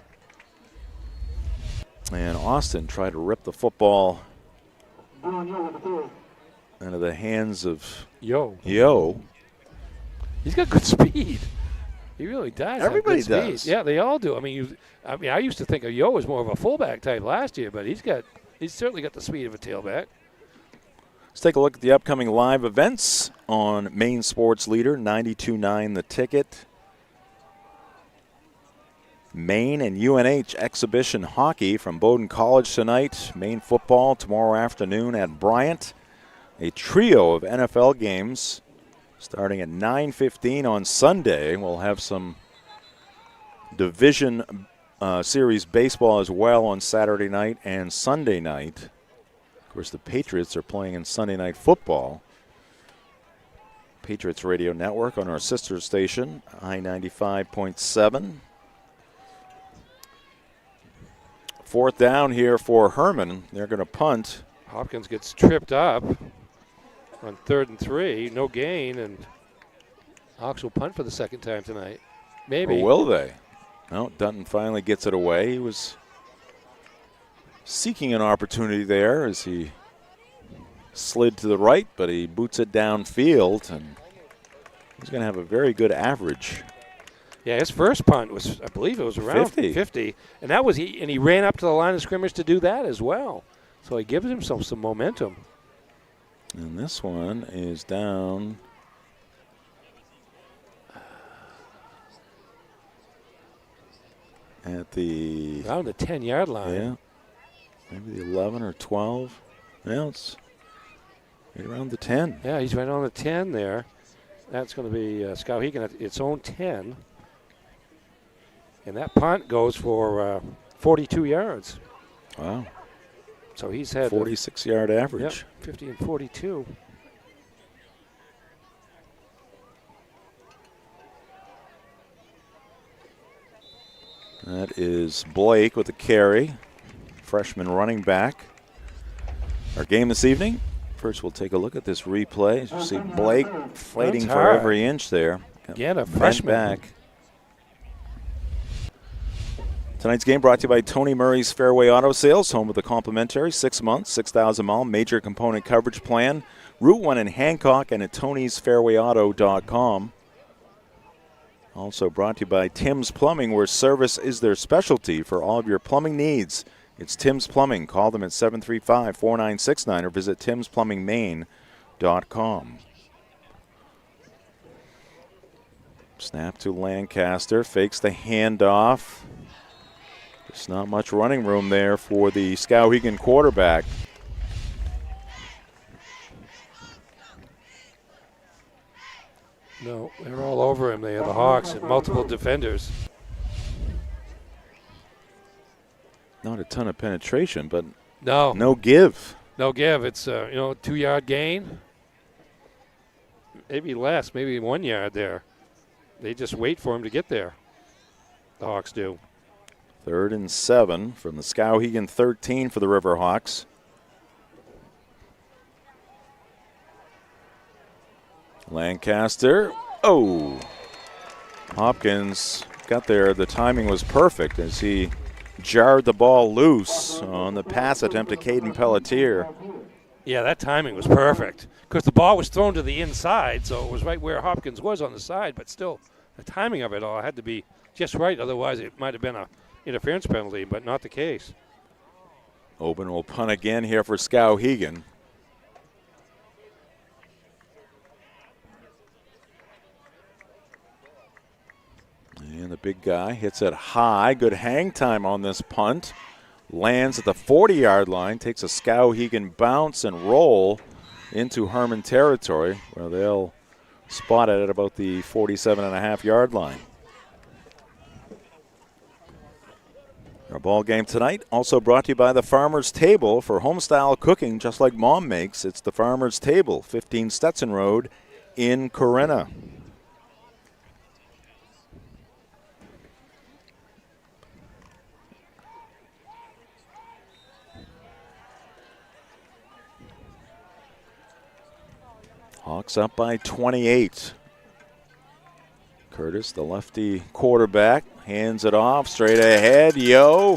and Austin try to rip the football into the hands of Yo. He's got good speed. He really does. Everybody have good does. Speed. Yeah, they all do. I mean, I used to think of Yo as more of a fullback type last year, but he's certainly got the speed of a tailback. Let's take a look at the upcoming live events on Maine Sports Leader 92.9 The Ticket. Maine and UNH exhibition hockey from Bowdoin College tonight. Maine football tomorrow afternoon at Bryant. A trio of NFL games starting at 9:15 on Sunday. We'll have some division series baseball as well on Saturday night and Sunday night. Of course, the Patriots are playing in Sunday night football. Patriots Radio Network on our sister station, I-95.7. Fourth down here for Hermon. They're going to punt. Hopkins gets tripped up on 3rd and 3. No gain, and Hawks will punt for the second time tonight. Maybe. Or will they? No, Dutton finally gets it away. He was seeking an opportunity there as he slid to the right, but he boots it downfield, and he's going to have a very good average. Yeah, his first punt was, I believe it was around 50. And that was he ran up to the line of scrimmage to do that as well. So he gives himself some momentum. And this one is down at the around the 10-yard line. Yeah, maybe the 11 or 12. Well, it's right around the 10. Yeah, he's right on the 10 there. That's going to be Skowhegan at its own 10. And that punt goes for 42 yards. Wow. So he's had 46-yard average. Yep, 50 and 42. That is Blake with the carry, freshman running back. Our game this evening. First, we'll take a look at this replay. As you see Blake fighting for every inch there. Again, a Bent freshman. back. Tonight's game brought to you by Tony Murray's Fairway Auto Sales, home with a complimentary 6-month, 6,000-mile major component coverage plan. Route 1 in Hancock and at tonysfairwayauto.com. Also brought to you by Tim's Plumbing, where service is their specialty for all of your plumbing needs. It's Tim's Plumbing. Call them at 735-4969 or visit timsplumbingmaine.com. Snap to Lancaster, fakes the handoff. There's not much running room there for the Skowhegan quarterback. No, they're all over him. They are the Hawks and multiple defenders. Not a ton of penetration, but no give. No give. It's a 2-yard gain. Maybe less, maybe 1 yard there. They just wait for him to get there. The Hawks do. 3rd and 7 from the Skowhegan 13 for the Riverhawks. Lancaster. Oh! Hopkins got there. The timing was perfect as he jarred the ball loose on the pass attempt to Caden Pelletier. Yeah, that timing was perfect because the ball was thrown to the inside, so it was right where Hopkins was on the side, but still the timing of it all had to be just right. Otherwise, it might have been an interference penalty, but not the case. Oben will punt again here for Skowhegan. And the big guy hits it high. Good hang time on this punt. Lands at the 40-yard line, takes a Skowhegan bounce and roll into Hermon territory, where they'll spot it at about the 47.5-yard line. Our ball game tonight also brought to you by the Farmer's Table. For home-style cooking just like Mom makes, it's the Farmer's Table, 15 Stetson Road in Corinna. Hawks up by 28. Curtis, the lefty quarterback, hands it off straight ahead.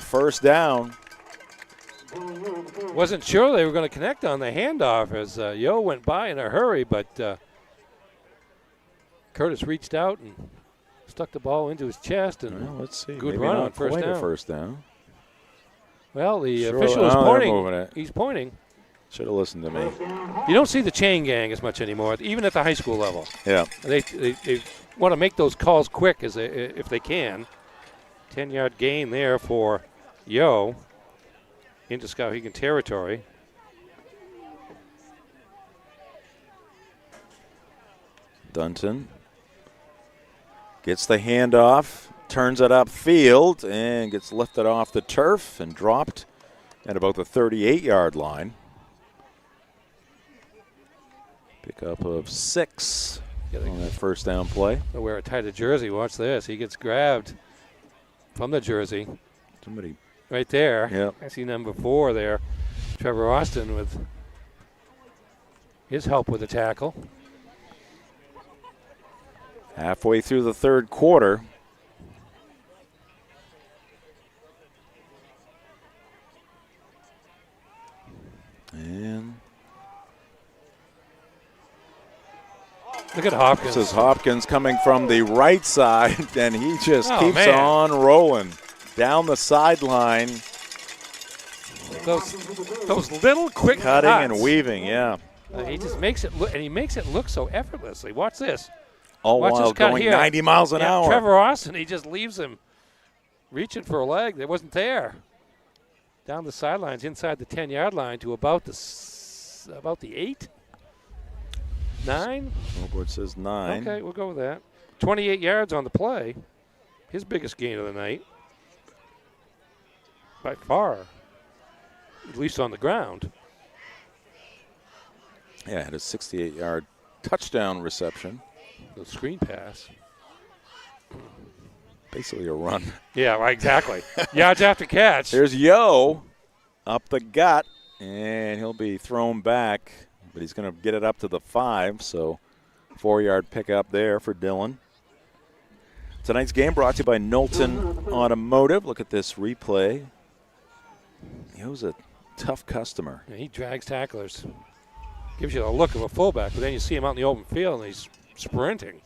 First down. Wasn't sure they were going to connect on the handoff as went by in a hurry, but Curtis reached out and stuck the ball into his chest. And well, let's see. Good Maybe run not on first quite down. a first down. Well, the Sure. official is Oh, they're pointing. moving it. He's pointing. Should have listened to me. You don't see the chain gang as much anymore, even at the high school level. Yeah. They want to make those calls quick if they can. 10-yard gain there for into Skowhegan territory. Dunton gets the handoff, turns it upfield, and gets lifted off the turf and dropped at about the 38-yard line. Pickup of 6 on that first down play. They'll wear a tighter jersey. Watch this. He gets grabbed from the jersey. Somebody right there. Yeah. I see number 4 there. Trevor Austin with his help with the tackle. Halfway through the third quarter. And look at Hopkins. This is Hopkins coming from the right side, and he just keeps man. on rolling down the sideline. Those little quick cutting cuts. and weaving, yeah. He just makes it look, and he makes it look so effortlessly. Watch this. All Watch while this cut going here. 90 miles an hour. Trevor Austin, he just leaves him reaching for a leg that wasn't there. Down the sidelines, inside the 10-yard line to about the 8, 9. Scoreboard says 9. Okay, we'll go with that. 28 yards on the play. His biggest gain of the night. By far. At least on the ground. Yeah, had a 68-yard touchdown reception. The screen pass. Basically a run. Yeah, right, exactly. Yards after catch. There's up the gut, and he'll be thrown back, but he's going to get it up to the 5, so 4-yard pickup there for Dillon. Tonight's game brought to you by Knowlton Automotive. Look at this replay. He was a tough customer. Yeah, he drags tacklers. Gives you the look of a fullback, but then you see him out in the open field, and he's sprinting.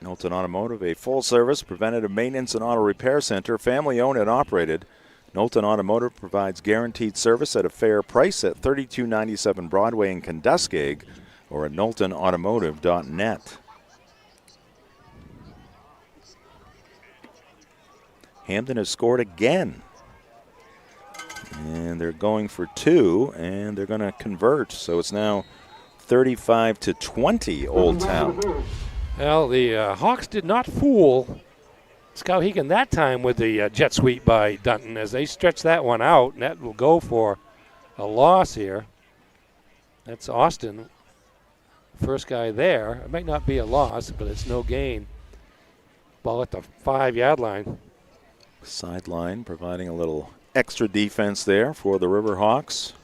Knowlton Automotive, a full-service preventative maintenance and auto repair center, family-owned and operated. Knowlton Automotive provides guaranteed service at a fair price at 3297 Broadway in Kentuskeg or at knowltonautomotive.net. Hampton has scored again And they're going for 2, and they're going to convert. So it's now 35-20, Old Town. Well, the Hawks did not fool Skowhegan that time with the jet sweep by Dunton as they stretched that one out, and that will go for a loss here. That's Austin, first guy there. It might not be a loss, but it's no gain. Ball at the 5-yard line. Sideline providing a little extra defense there for the Riverhawks.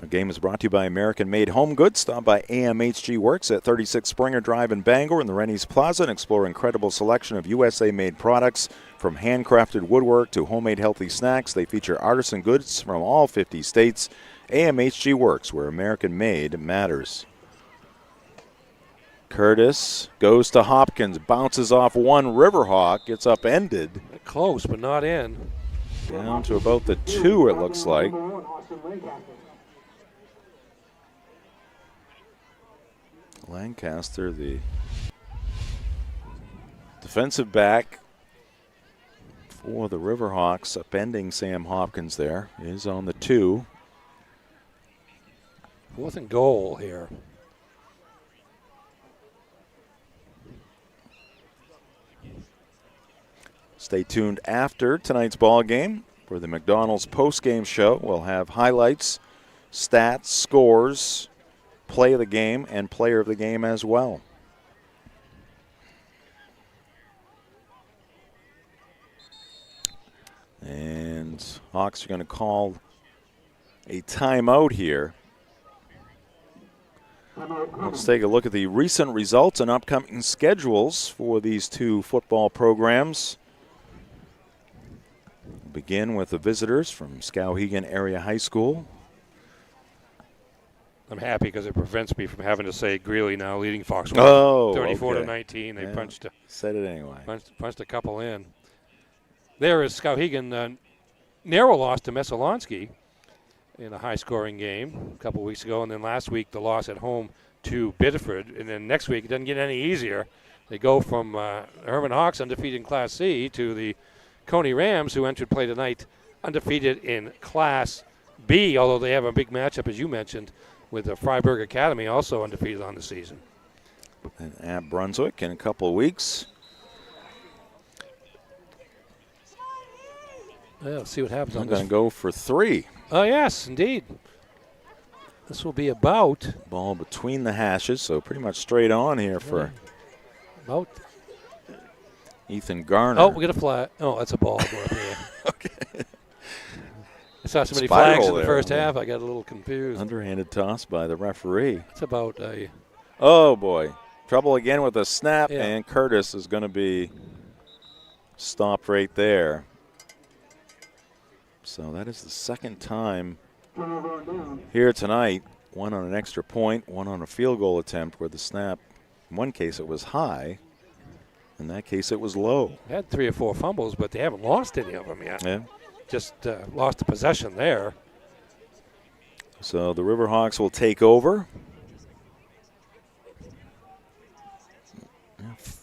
Our game is brought to you by American-Made Home Goods. Stop by AMHG Works at 36 Springer Drive in Bangor in the Rennie's Plaza and explore incredible selection of USA-made products from handcrafted woodwork to homemade healthy snacks. They feature artisan goods from all 50 states. AMHG Works, where American-made matters. Curtis goes to Hopkins, bounces off one Riverhawk, gets upended. Close, but not in. Down to about the 2, it looks like. Lancaster, the defensive back for the Riverhawks, upending Sam Hopkins there, is on the 2. 4th and goal here. Stay tuned after tonight's ball game for the McDonald's post-game show. We'll have highlights, stats, scores, play of the game, and player of the game as well. And Hawks are going to call a timeout here. Let's take a look at the recent results and upcoming schedules for these two football programs. We'll begin with the visitors from Skowhegan Area High School. I'm happy because it prevents me from having to say Greeley now leading Fox. Oh, 34-19. They said it anyway. Punched a couple in. There is Skowhegan narrow loss to Messalonsky in a high-scoring game a couple weeks ago, and then last week the loss at home to Biddeford, and then next week it doesn't get any easier. They go from Hermon Hawks undefeated in Class C to the Coney Rams, who entered play tonight undefeated in Class B, although they have a big matchup, as you mentioned, with the Freiburg Academy, also undefeated on the season. And at Brunswick in a couple of weeks. Yeah, let's see what happens I'm on this. going to go for 3. Oh, yes, indeed. This will be about. Ball between the hashes, so pretty much straight on here for about Ethan Garner. Oh, we get a flag. Oh, that's a ball going up here. Okay. I saw so many Spiral flags in the there. first half, I got a little confused. Underhanded toss by the referee. It's about a. Oh, boy. Trouble again with a snap, Yeah. and Curtis is going to be stopped right there. So that is the second time here tonight, one on an extra point, one on a field goal attempt where the snap, in one case it was high, in that case it was low. They had 3 or 4 fumbles, but they haven't lost any of them yet. Yeah. Just lost a possession there. So the Riverhawks will take over.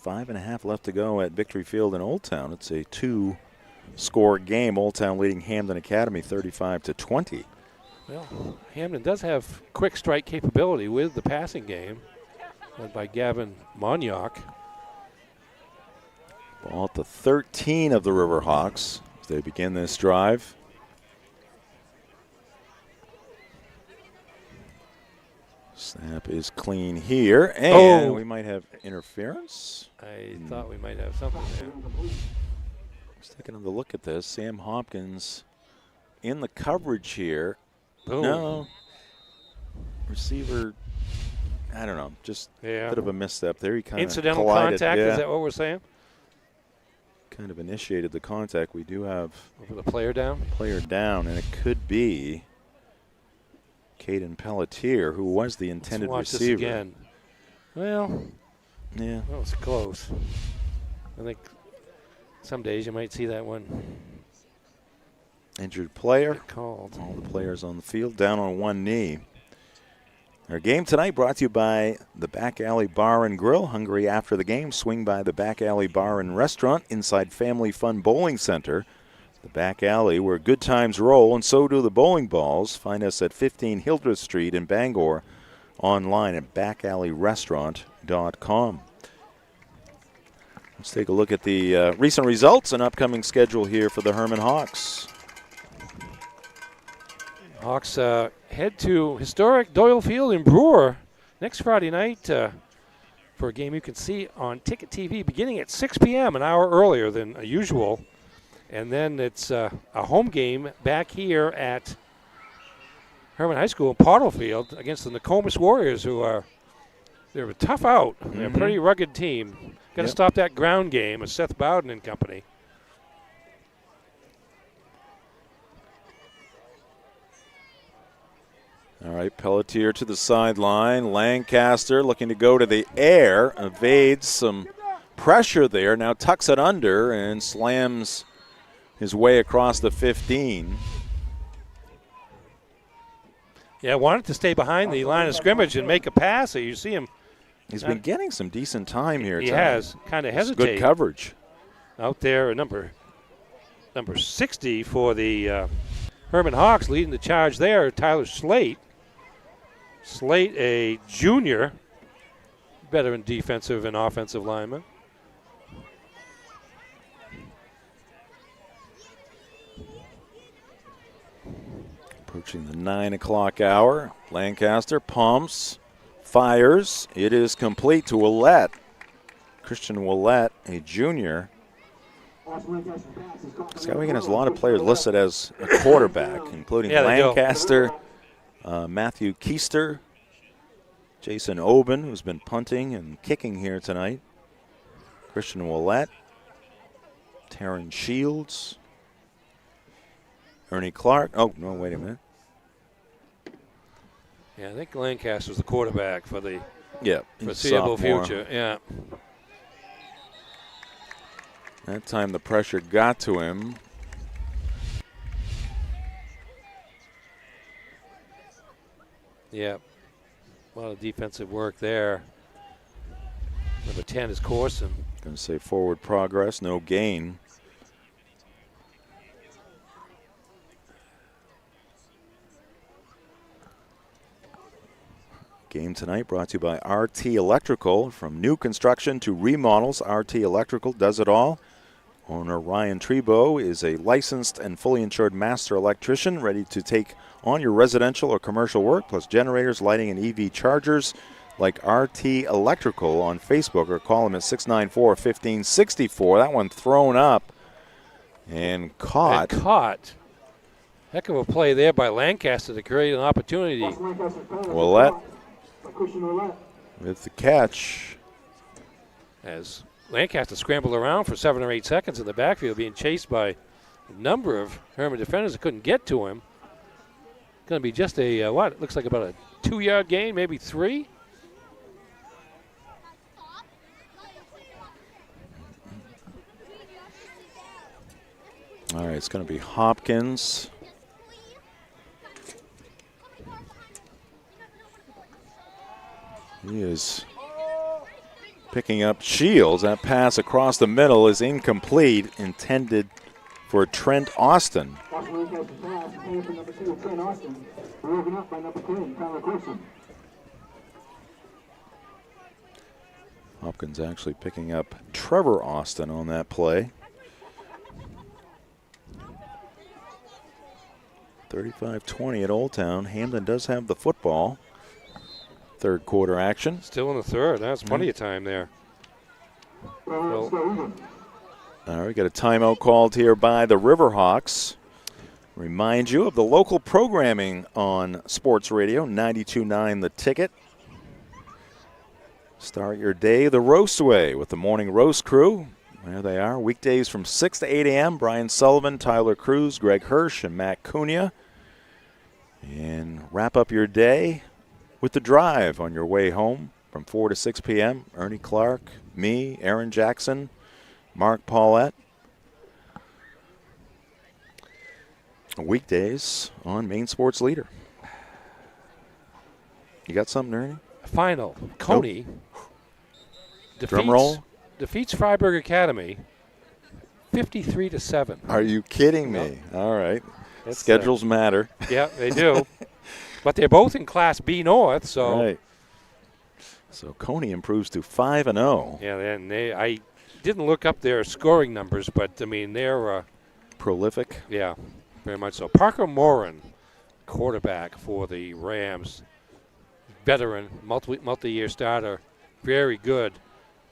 5.5 left to go at Victory Field in Old Town. It's a 2-score game. Old Town leading Hamden Academy 35-20. Well, Hamden does have quick strike capability with the passing game, led by Gavin Monyock. Ball at the 13 of the Riverhawks as they begin this drive. Snap is clean here, and we might have interference. I thought we might have something there. Let's take another look at this. Sam Hopkins in the coverage here. Boom. No. Receiver, I don't know, just a bit of a misstep there. He kind of incidental collided. contact, Yeah. is that what we're saying? Kind of initiated the contact. We do have the player down? Player down, and it could be Caden Pelletier, who was the intended Let's watch receiver. this again. Well, yeah, that was close. I think some days you might see that one. Injured player. Called. All the players on the field down on one knee. Our game tonight brought to you by the Back Alley Bar and Grill. Hungry after the game? Swing by the Back Alley Bar and Restaurant inside Family Fun Bowling Center. The back alley where good times roll, and so do the bowling balls. Find us at 15 Hildreth Street in Bangor, online at backalley.restaurant.com. Let's take a look at the recent results and upcoming schedule here for the Hermon Hawks. Hawks head to historic Doyle Field in Brewer next Friday night for a game you can see on Ticket TV beginning at 6 p.m., an hour earlier than usual. And then it's a home game back here at Hermon High School in Portalfield against the Nokomis Warriors, they're a tough out. They're a pretty rugged team. Got to stop that ground game with Seth Bowden and company. All right, Pelletier to the sideline. Lancaster looking to go to the air, evades some pressure there, now tucks it under and slams his way across the 15. Yeah, wanted to stay behind the line of scrimmage and make a pass. So you see him. He's been getting some decent time here. He has. Kind of hesitated. Good coverage. Out there, number 60 for the Hermon Hawks, leading the charge there, Tyler Slate. Slate, a junior, veteran defensive and offensive lineman. Approaching the 9 o'clock hour. Lancaster pumps, fires. It is complete to Willett. Christian Willett, a junior. Skowhegan has a lot of players listed as a quarterback, including Lancaster, Matthew Keister, Jason Oben, who's been punting and kicking here tonight, Christian Willett, Taryn Shields, Ernie Clark. Oh, no, wait a minute. Yeah, I think Lancaster's the quarterback for the sophomore. foreseeable future. Yeah. That time the pressure got to him. Yeah. A lot of defensive work there. Number 10 is Corson. Going to say forward progress, no gain. Game tonight brought to you by RT Electrical. From new construction to remodels, RT Electrical does it all. Owner Ryan Trebo is a licensed and fully insured master electrician ready to take on your residential or commercial work, plus generators, lighting, and EV chargers. Like RT Electrical on Facebook, or call him at 694-1564. That one thrown up and caught. Heck of a play there by Lancaster to create an opportunity. Willett with the catch. As Lancaster scrambled around for 7 or 8 seconds in the backfield, being chased by a number of Hermon defenders that couldn't get to him. Going to be just a, it looks like about a 2-yard gain, maybe 3. All right, it's going to be Hopkins. He is picking up Shields. That pass across the middle is incomplete, intended for Trent Austin. Hopkins actually picking up Trevor Austin on that play. 35-20 at Old Town. Hamden does have the football. Third quarter action. Still in the third. That's plenty of time there. All right, we got a timeout called here by the Riverhawks. Remind you of the local programming on Sports Radio, 92.9 The Ticket. Start your day the roast way with the Morning Roast Crew. There they are, weekdays from 6 to 8 a.m. Brian Sullivan, Tyler Cruz, Greg Hirsch, and Matt Cunha. And wrap up your day with the drive on your way home from 4 to 6 p.m. Ernie Clark, me, Aaron Jackson, Mark Paulette. Weekdays on Maine Sports Leader. You got something, Ernie? Final. Coney Drum roll. defeats Freiburg Academy 53-7. Are you kidding me? All right. Schedules matter. Yeah, they do. But they're both in Class B North, so. Right. So Coney improves to 5-0. Yeah, and I didn't look up their scoring numbers, but I mean they're prolific. Yeah, very much so. Parker Morin, quarterback for the Rams, veteran, multi-year starter, very good.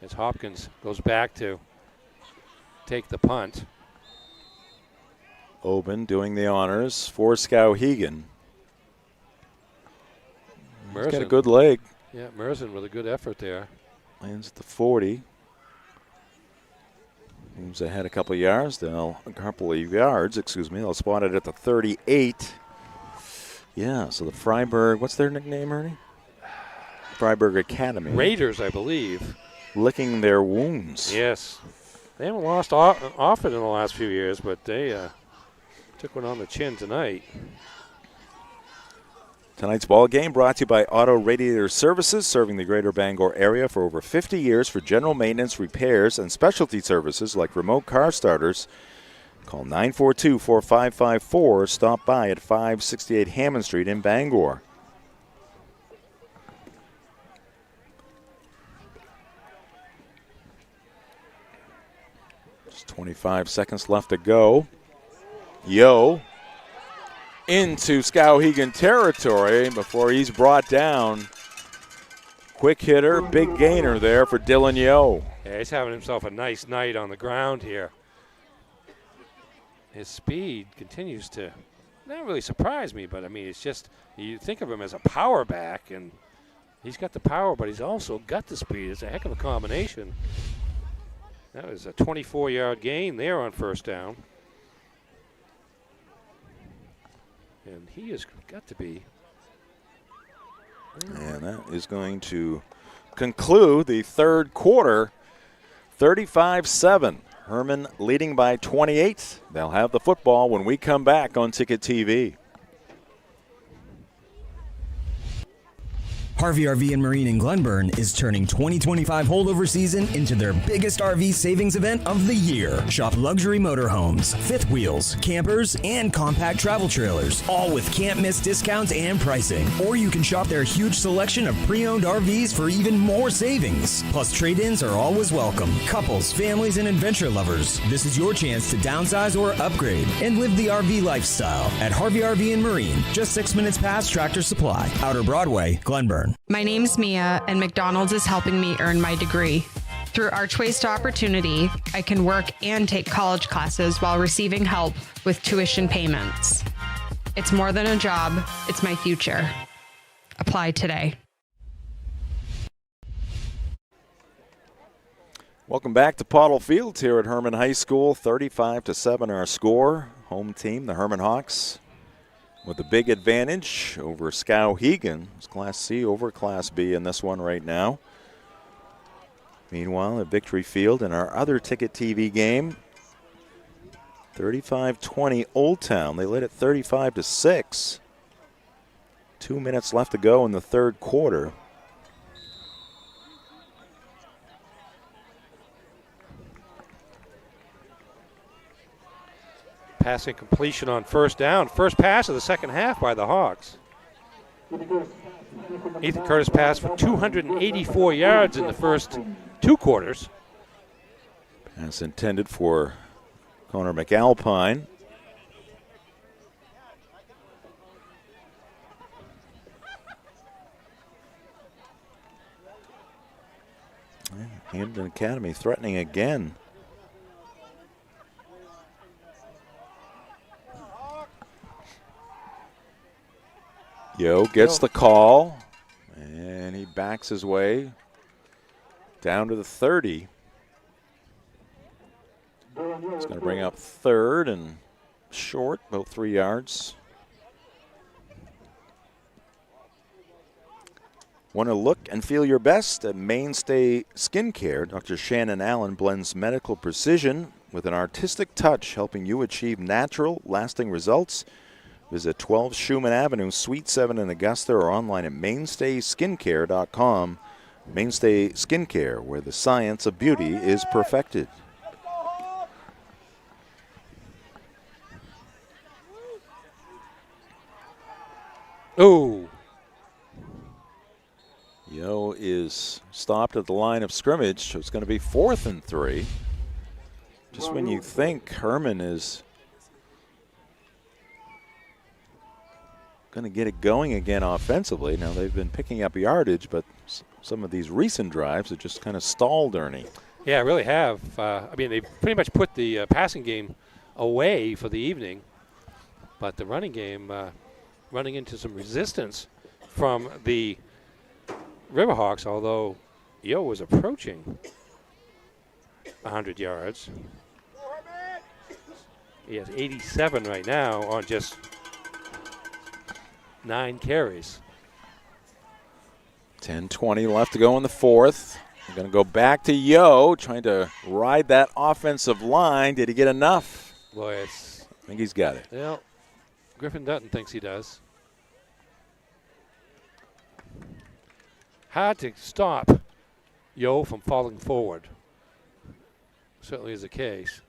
As Hopkins goes back to take the punt. Oben doing the honors for Skowhegan. He's got a good leg. Yeah, Merson with a good effort there. Lands at the 40. Moves ahead a couple of yards. They'll spot it at the 38. Yeah, so the Freiburg, what's their nickname, Ernie? Freiburg Academy. Raiders, I believe. Licking their wounds. Yes. They haven't lost often in the last few years, but they took one on the chin tonight. Tonight's ball game brought to you by Auto Radiator Services, serving the greater Bangor area for over 50 years for general maintenance, repairs, and specialty services like remote car starters. Call 942-4554. Stop by at 568 Hammond Street in Bangor. Just 25 seconds left to go. Yo. Into Skowhegan territory before he's brought down. Quick hitter, big gainer there for Dylan Yo. Yeah, he's having himself a nice night on the ground here. His speed continues to not really surprise me, but I mean, it's just, you think of him as a power back, and he's got the power, but he's also got the speed. It's a heck of a combination. That was a 24-yard gain there on first down. And he has got to be. And that is going to conclude the third quarter, 35-7. Hermon leading by 28. They'll have the football when we come back on Ticket TV. Harvey RV and Marine in Glenburn is turning 2025 holdover season into their biggest RV savings event of the year. Shop luxury motorhomes, fifth wheels, campers, and compact travel trailers, all with can't-miss discounts and pricing. Or you can shop their huge selection of pre-owned RVs for even more savings. Plus, trade-ins are always welcome. Couples, families, and adventure lovers, this is your chance to downsize or upgrade and live the RV lifestyle at Harvey RV and Marine, just 6 minutes past Tractor Supply, Outer Broadway, Glenburn. My name's Mia, and McDonald's is helping me earn my degree. Through Archways to Opportunity, I can work and take college classes while receiving help with tuition payments. It's more than a job, it's my future. Apply today. Welcome back to Pottle Fields here at Hermon High School. 35-7 our score. Home team, the Hermon Hawks, with a big advantage over Skowhegan. It's Class C over Class B in this one right now. Meanwhile, at Victory Field in our other Ticket TV game, 35-20 Old Town. They led it 35-6. 2 minutes left to go in the third quarter. Passing completion on first down. First pass of the second half by the Hawks. Ethan Curtis passed for 284 yards in the first two quarters. Pass intended for Connor McAlpine. Hampton Academy threatening again. Yo gets the call, and he backs his way down to the 30. He's going to bring up third and short, about 3 yards. Want to look and feel your best at Mainstay Skincare? Dr. Shannon Allen blends medical precision with an artistic touch, helping you achieve natural, lasting results. Visit 12 Schumann Avenue, Suite 7 in Augusta, or online at mainstayskincare.com. Mainstay Skincare, where the science of beauty is perfected. Oh. Yo is stopped at the line of scrimmage, so it's going to be 4th and 3. Just when you think Hermon is going to get it going again offensively. Now, they've been picking up yardage, but some of these recent drives have just kind of stalled, Ernie. Yeah, really have. I mean, they pretty much put the passing game away for the evening, but the running game running into some resistance from the Riverhawks, although Yo was approaching 100 yards. He has 87 right now on just 9 carries. 10:20 left to go in the 4th. We're going to go back to Yo, trying to ride that offensive line. Did he get enough? Boy, I think he's got it. Well, Griffin Dutton thinks he does. Hard to stop Yo from falling forward. Certainly is the case.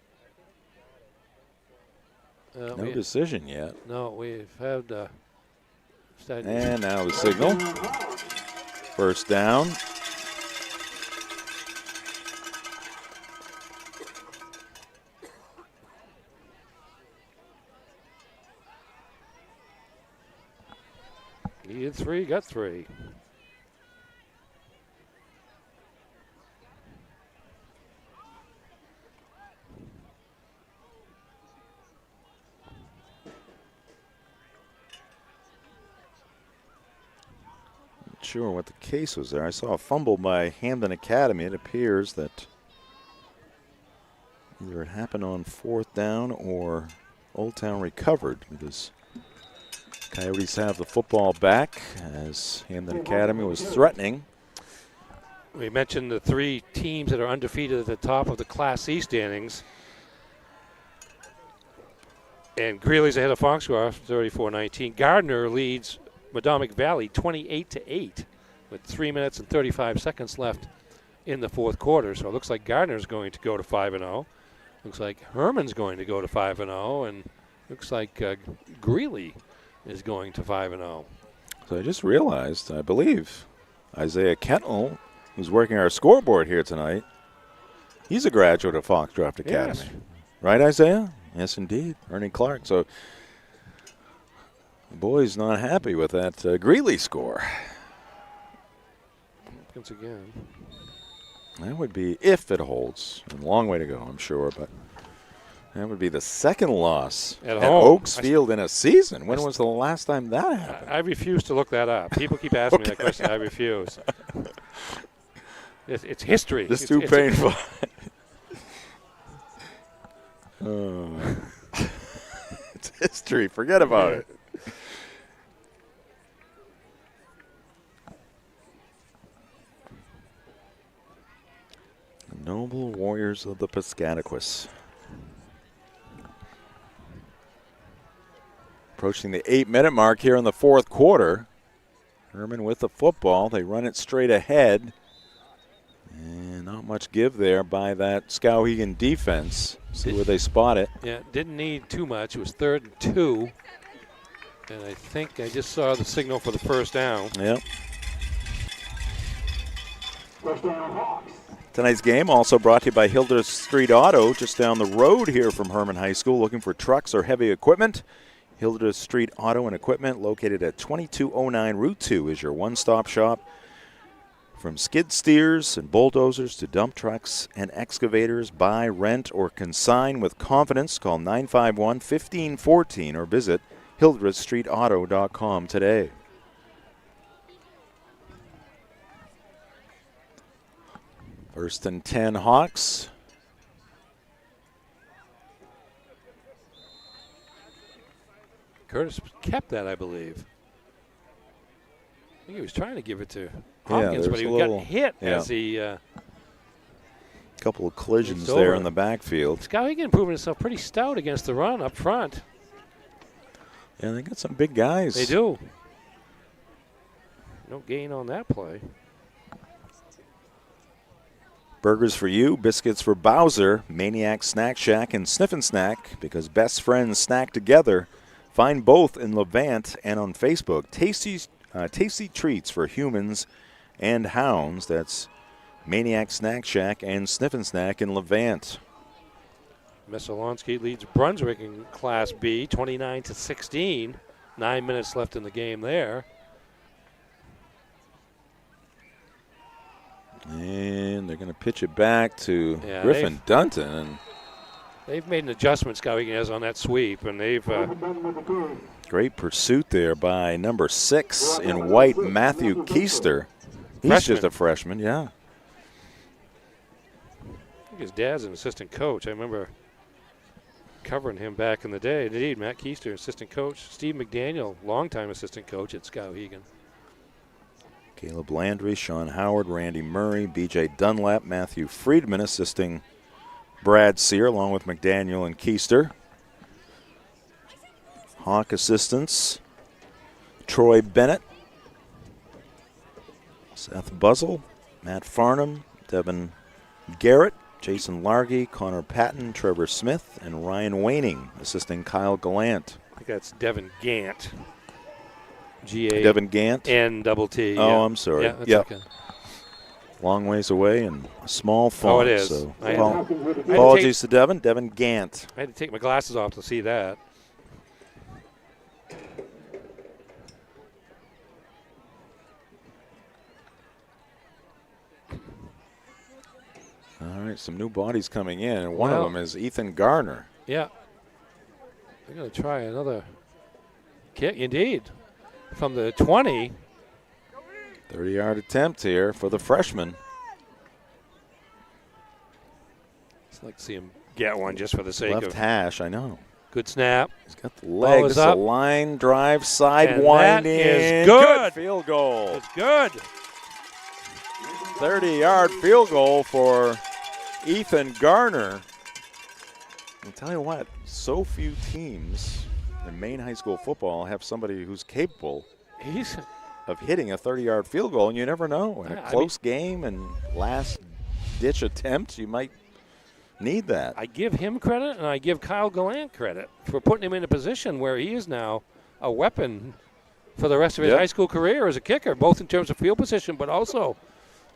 No decision yet. No, we've had. And now the signal. First down. Needed 3, got 3. Not sure what the case was there. I saw a fumble by Hamden Academy. It appears that either it happened on 4th down or Old Town recovered, because Coyotes have the football back as Hamden Academy was threatening. We mentioned the 3 teams that are undefeated at the top of the Class C standings. And Greeley's ahead of Foxcroft, 34-19. Gardner leads Madomic Valley 28-8 with 3 minutes and 35 seconds left in the 4th quarter. So it looks like Gardner's going to go to 5-0. Looks like Hermon's going to go to 5-0, and looks like Greeley is going to 5-0. So I just realized, I believe, Isaiah Kettle, who's working our scoreboard here tonight, he's a graduate of Foxcroft Academy. Yes. Right, Isaiah? Yes, indeed. Ernie Clark. So the boy's not happy with that Greeley score. Once again. That would be, if it holds, a long way to go, I'm sure, but that would be the second loss at Oaks Field in a season. When was the last time that happened? I refuse to look that up. People keep asking me that question. I refuse. It's history. It's too painful. It's history. Forget about it. The Noble Warriors of the Piscataquis. Approaching the 8-minute mark here in the 4th quarter. Hermon with the football. They run it straight ahead. And not much give there by that Skowhegan defense. See where they spot it. Yeah, didn't need too much. It was 3rd and 2. And I think I just saw the signal for the first down. Yep. Tonight's game also brought to you by Hildreth Street Auto, just down the road here from Hermon High School. Looking for trucks or heavy equipment? Hildreth Street Auto and Equipment, located at 2209 Route 2, is your one-stop shop. From skid steers and bulldozers to dump trucks and excavators, buy, rent, or consign with confidence. Call 951-1514 or visit HildrethStreetAuto.com today. First and 10 Hawks. Curtis kept that, I believe. I think he was trying to give it to Hopkins, but he got hit as he. Couple of collisions there in the backfield. Skowhegan proving himself pretty stout against the run up front. Yeah, they got some big guys. They do. No gain on that play. Burgers for you, biscuits for Bowser, Maniac Snack Shack, and Sniffin' Snack, because best friends snack together. Find both in Levant and on Facebook. Tasty treats for humans and hounds. That's Maniac Snack Shack and Sniffin' Snack in Levant. Messalonsky leads Brunswick in Class B, 29-16. 9 minutes left in the game there. And they're going to pitch it back to Griffin Dunton. And they've made an adjustment, Skowhegan has, on that sweep, and they've great pursuit there by number 6 in white, Matthew Keister. He's just a freshman, yeah. I think his dad's an assistant coach. I remember covering him back in the day. Indeed, Matt Keister, assistant coach. Steve McDaniel, longtime assistant coach at Skowhegan. Caleb Landry, Sean Howard, Randy Murray, B.J. Dunlap, Matthew Friedman assisting Brad Sear along with McDaniel and Keister. Hawk assistants, Troy Bennett, Seth Buzzle, Matt Farnham, Devin Garrett, Jason Largy, Connor Patton, Trevor Smith, and Ryan Waning assisting Kyle Gallant. I think that's Devin Gant. Devin Gant. N-double-T. Oh, I'm sorry. Yeah, that's okay. Long ways away and a small font. Oh, it is. So apologies apologies to Devin. Devin Gant. I had to take my glasses off to see that. All right, some new bodies coming in, and one of them is Ethan Garner. Yeah. They're going to try another kick, indeed. From the 20. 30-yard attempt here for the freshman. I'd like to see him get one just for the sake of left hash, I know. Good snap. He's got the legs, a line drive, side and winding. That is good. Field goal. It's good. 30-yard field goal for Ethan Garner. I'll tell you what, so few teams in Maine high school football have somebody who's capable of hitting a 30-yard field goal, and you never know. In a close game and last-ditch attempt, you might need that. I give him credit, and I give Kyle Gallant credit for putting him in a position where he is now a weapon for the rest of his high school career as a kicker, both in terms of field position, but also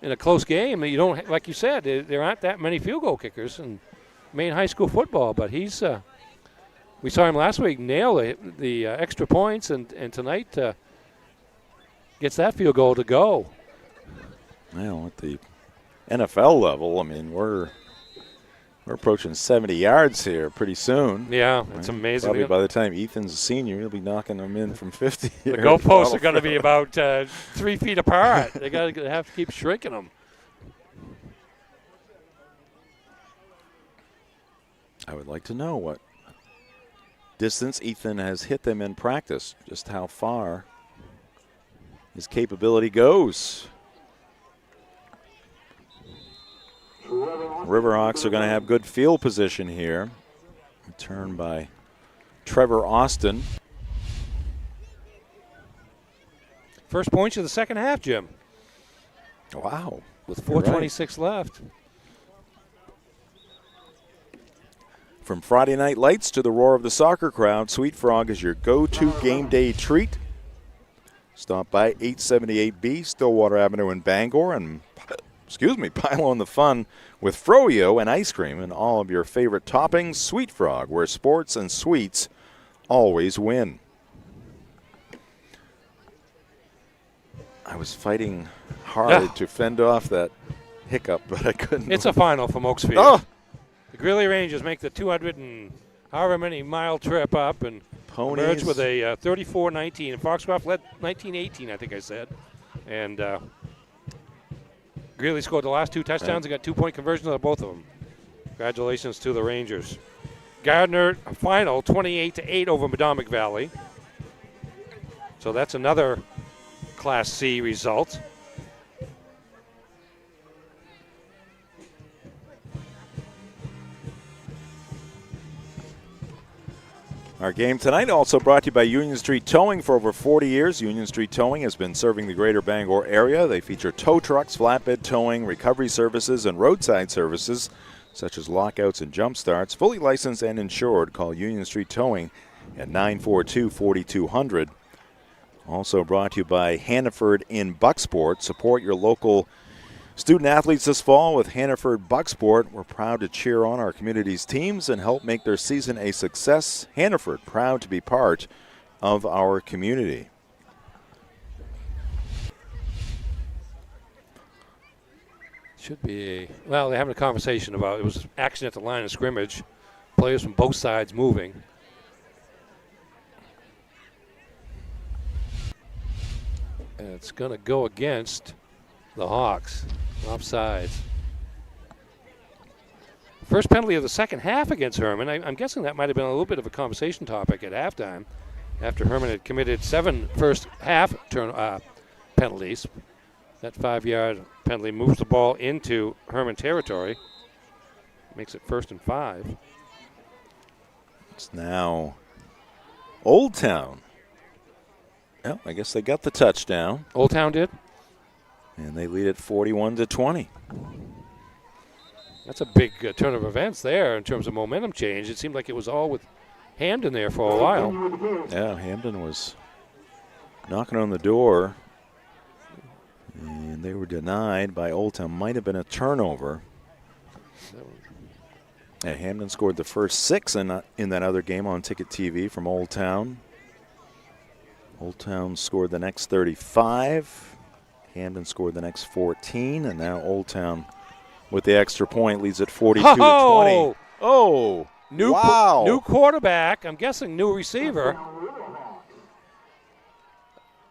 in a close game. You don't, like you said, there aren't that many field goal kickers in Maine high school football, but he's we saw him last week nail the extra points, and tonight gets that field goal to go. Well, at the NFL level, I mean, we're approaching 70 yards here pretty soon. Yeah, it's amazing. Probably by the time Ethan's a senior, he'll be knocking them in from 50. The goalposts are going to be about 3 feet apart. They have to keep shrinking them. I would like to know what distance Ethan has hit them in practice, just how far his capability goes. Riverhawks are going to have good field position here. Return by Trevor Austin. First points of the second half, Jim. Wow. With 4:26 left. From Friday night lights to the roar of the soccer crowd, Sweet Frog is your go-to game day treat. Stop by 878B Stillwater Avenue in Bangor and pile on the fun with froyo and ice cream and all of your favorite toppings. Sweet Frog, where sports and sweets always win. I was fighting hard to fend off that hiccup, but I couldn't. It's a final from Oaksfield. Oh! The Greeley Rangers make the 200 and however many mile trip up and emerge with a 34-19. Foxcroft led 19-18, I think I said. And Greeley scored the last 2 touchdowns and got 2-point conversions on both of them. Congratulations to the Rangers. Gardner final 28-8 over Madomic Valley. So that's another Class C result. Our game tonight also brought to you by Union Street Towing. For over 40 years, Union Street Towing has been serving the greater Bangor area. They feature tow trucks, flatbed towing, recovery services, and roadside services, such as lockouts and jump starts. Fully licensed and insured. Call Union Street Towing at 942-4200. Also brought to you by Hannaford in Bucksport. Support your local student athletes this fall with Hannaford Bucksport. We're proud to cheer on our community's teams and help make their season a success. Hannaford, proud to be part of our community. Should be well, they're having a conversation about it was action at the line of scrimmage. Players from both sides moving. And it's going to go against the Hawks. Offsides. First penalty of the second half against Hermon. I'm guessing that might have been a little bit of a conversation topic at halftime after Hermon had committed 7 first half penalties. That 5-yard penalty moves the ball into Hermon territory. Makes it 1st and 5. It's now Old Town. Well, I guess they got the touchdown. Old Town did? And they lead it 41-20. That's a big turn of events there in terms of momentum change. It seemed like it was all with Hamden there for a while. Yeah, Hamden was knocking on the door, and they were denied by Old Town. Might have been a turnover. Yeah, Hamden scored the first 6 in that other game on Ticket TV from Old Town. Old Town scored the next 35. Hamden scored the next 14, and now Old Town with the extra point leads at 42-20. Oh, wow. New quarterback, I'm guessing new receiver.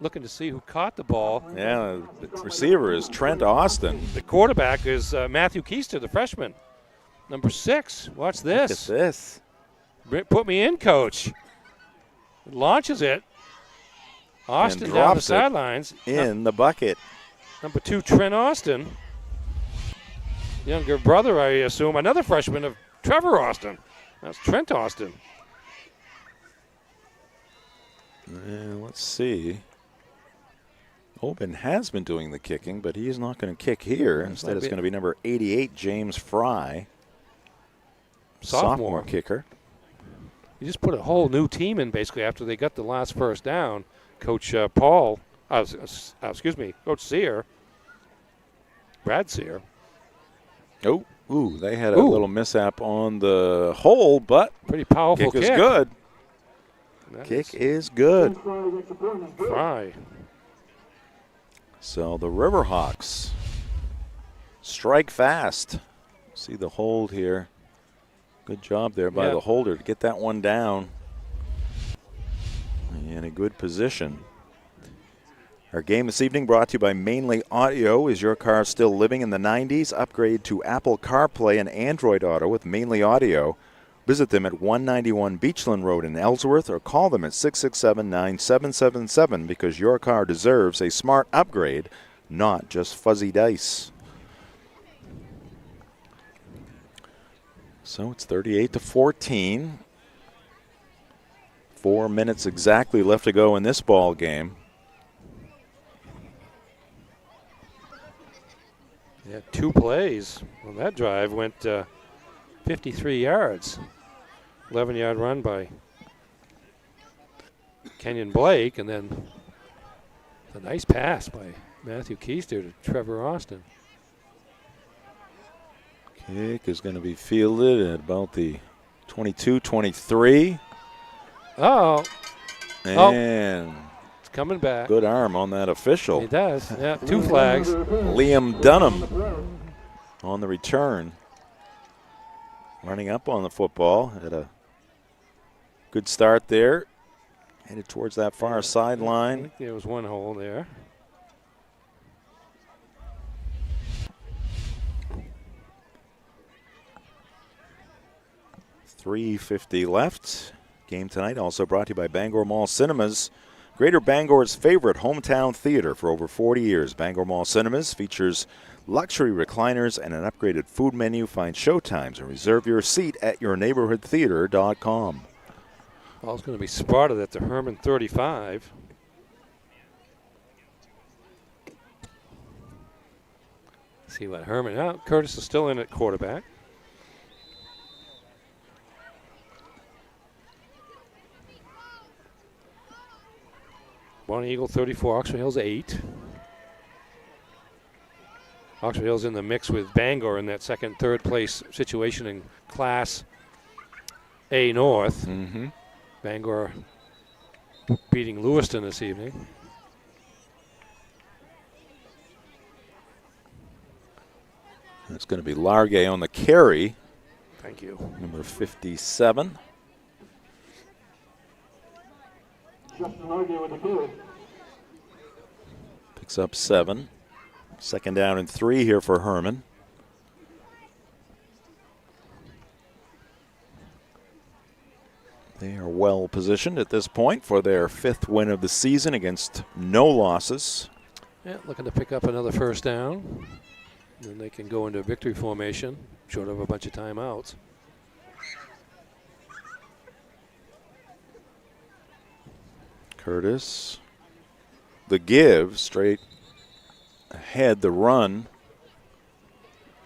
Looking to see who caught the ball. Yeah, the receiver is Trent Austin. The quarterback is Matthew Keister, the freshman. Number 6. Watch this. Look at this. Put me in, coach. Launches it. Austin and down the drops sidelines. In the bucket. Number 2, Trent Austin. Younger brother, I assume. Another freshman of Trevor Austin. That's Trent Austin. Let's see. Oben has been doing the kicking, but he's not going to kick here. Instead, it's going to be number 88, James Fry. Sophomore kicker. You just put a whole new team in basically after they got the last first down. Coach Coach Sear, Brad Sear. Oh, they had a little mishap on the hole, but pretty powerful kick. Is good. Kick is good. Fry. So the Riverhawks strike fast. See the hold here. Good job there by the holder to get that one down. In a good position. Our game this evening brought to you by Mainly Audio. Is your car still living in the 90s? Upgrade to Apple CarPlay and Android Auto with Mainly Audio. Visit them at 191 Beachland Road in Ellsworth or call them at 667-9777 because your car deserves a smart upgrade, not just fuzzy dice. So it's 38-14. 4 minutes exactly left to go in this ball game. Yeah, 2 plays on that drive went 53 yards. 11-yard run by Kenyon Blake, and then a nice pass by Matthew Keister to Trevor Austin. Kick is going to be fielded at about the 22-23. Oh. And it's coming back. Good arm on that official. He does. Yeah, 2 flags. Liam Dunham on the return. Running up on the football. Had a good start there. Headed towards that far sideline. I think there was one hole there. .350 left. Game tonight also brought to you by Bangor Mall Cinemas. Greater Bangor's favorite hometown theater for over 40 years. Bangor Mall Cinemas features luxury recliners and an upgraded food menu. Find showtimes and reserve your seat at yourneighborhoodtheater.com. Ball's going to be spotted at the Hermon 35. See what Hermon. Oh, Curtis is still in at quarterback. Mount Eagle 34, Oxford Hills 8. Oxford Hills in the mix with Bangor in that second, third place situation in Class A North. Mm-hmm. Bangor beating Lewiston this evening. It's going to be Largay on the carry. Thank you. Number 57. Picks up 7. Second down and 3 here for Hermon. They are well positioned at this point for their 5th win of the season against no losses. Yeah, looking to pick up another first down. Then they can go into victory formation, short of a bunch of timeouts. Curtis. The give, straight ahead, the run.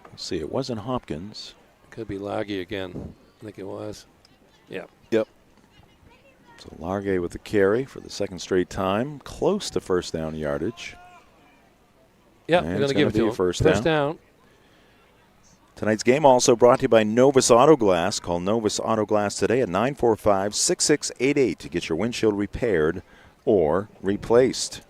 Let's see, it wasn't Hopkins. Could be Largay again. I think it was. Yeah. Yep. So Largay with the carry for the second straight time. Close to first down yardage. Yeah, and we're going to give it to him. First down. Tonight's game also brought to you by Novus Auto Glass. Call Novus Auto Glass today at 945-6688 to get your windshield repaired or replaced.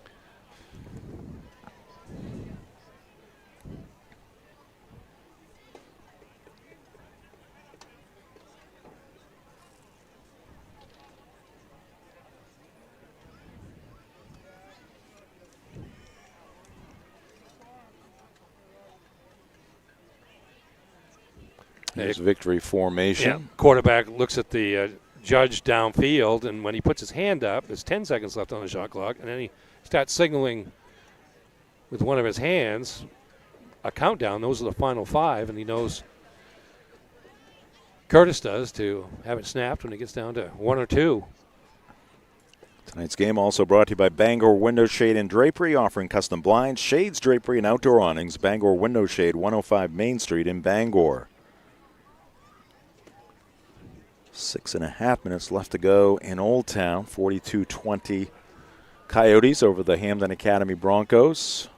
There's victory formation. Yeah. Quarterback looks at the judge downfield, and when he puts his hand up, there's 10 seconds left on the shot clock, and then he starts signaling with one of his hands a countdown. Those are the final 5, and he knows, Curtis does, to have it snapped when it gets down to 1 or 2. Tonight's game also brought to you by Bangor Window Shade and Drapery, offering custom blinds, shades, drapery, and outdoor awnings. Bangor Window Shade, 105 Main Street in Bangor. 6.5 minutes left to go in Old Town. 42-20 Coyotes over the Hamden Academy Broncos.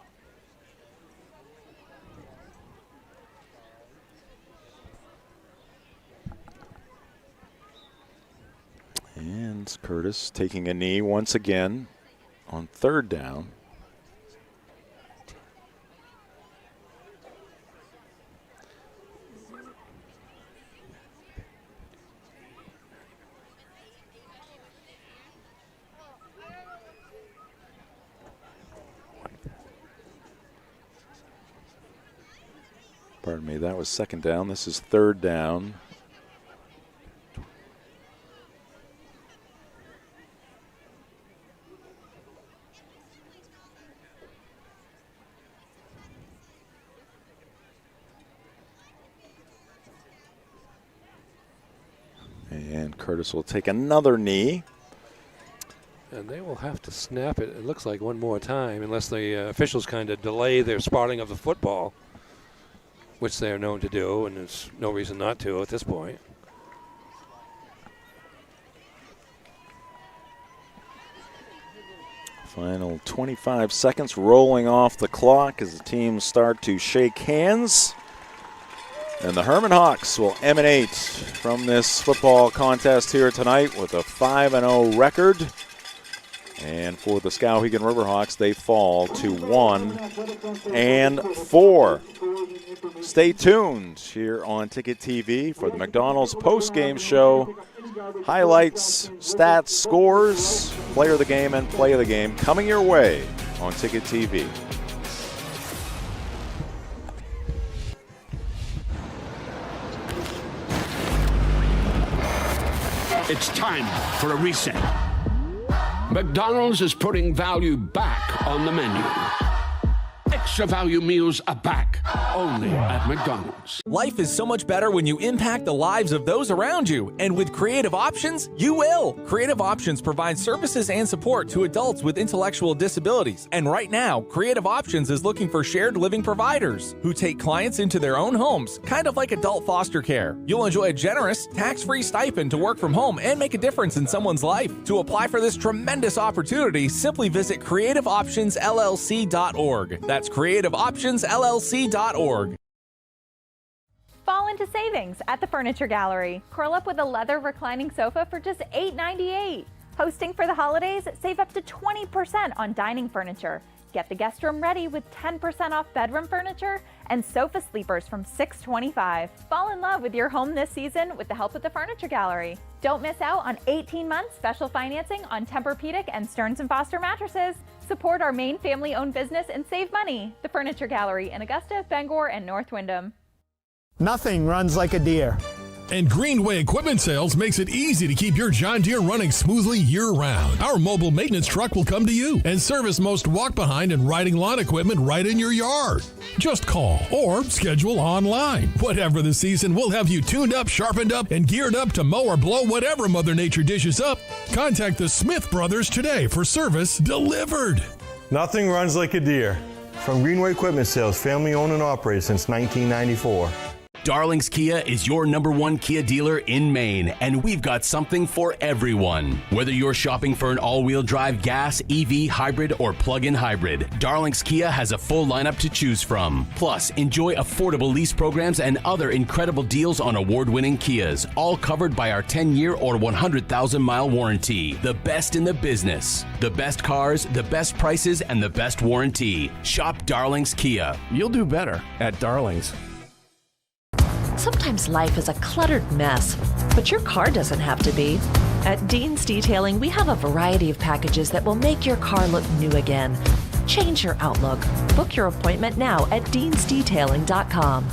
And Curtis taking a knee once again on third down. Pardon me, that was second down. This is third down. And Curtis will take another knee. And they will have to snap it, it looks like, one more time, unless the officials kind of delay their spotting of the football, which they are known to do, and there's no reason not to at this point. Final 25 seconds rolling off the clock as the teams start to shake hands. And the Hermon Hawks will emanate from this football contest here tonight with a 5-0 record. And for the Skowhegan Riverhawks, they fall to 1-4. Stay tuned here on Ticket TV for the McDonald's post-game show. Highlights, stats, scores, player of the game, and play of the game coming your way on Ticket TV. It's time for a reset. McDonald's is putting value back on the menu. Extra Extra value meals are back, only at McDonald's. Life is so much better when you impact the lives of those around you. And with Creative Options, you will. Creative Options provides services and support to adults with intellectual disabilities. And right now, Creative Options is looking for shared living providers who take clients into their own homes, kind of like adult foster care. You'll enjoy a generous, tax-free stipend to work from home and make a difference in someone's life. To apply for this tremendous opportunity, simply visit creativeoptionsllc.org. That's creativeoptionsllc.org. Fall into savings at the Furniture Gallery. Curl up with a leather reclining sofa for just $8.98. Hosting for the holidays, save up to 20% on dining furniture. Get the guest room ready with 10% off bedroom furniture and sofa sleepers from $6.25. Fall in love with your home this season with the help of the Furniture Gallery. Don't miss out on 18 months special financing on Tempur-Pedic and Stearns & Foster mattresses. Support our main family-owned business and save money. The Furniture Gallery in Augusta, Bangor, and North Windham. Nothing runs like a deer. And Greenway Equipment Sales makes it easy to keep your John Deere running smoothly year-round. Our mobile maintenance truck will come to you and service most walk-behind and riding lawn equipment right in your yard. Just call or schedule online. Whatever the season, we'll have you tuned up, sharpened up, and geared up to mow or blow whatever Mother Nature dishes up. Contact the Smith Brothers today for service delivered. Nothing runs like a deer. From Greenway Equipment Sales, family owned and operated since 1994. Darling's Kia is your #1 Kia dealer in Maine, and we've got something for everyone. Whether you're shopping for an all-wheel drive gas, EV, hybrid, or plug-in hybrid, Darling's Kia has a full lineup to choose from. Plus, enjoy affordable lease programs and other incredible deals on award-winning Kias, all covered by our 10-year or 100,000-mile warranty. The best in the business. The best cars, the best prices, and the best warranty. Shop Darling's Kia. You'll do better at Darling's. Sometimes life is a cluttered mess, but your car doesn't have to be. At Dean's Detailing, we have a variety of packages that will make your car look new again. Change your outlook. Book your appointment now at deansdetailing.com.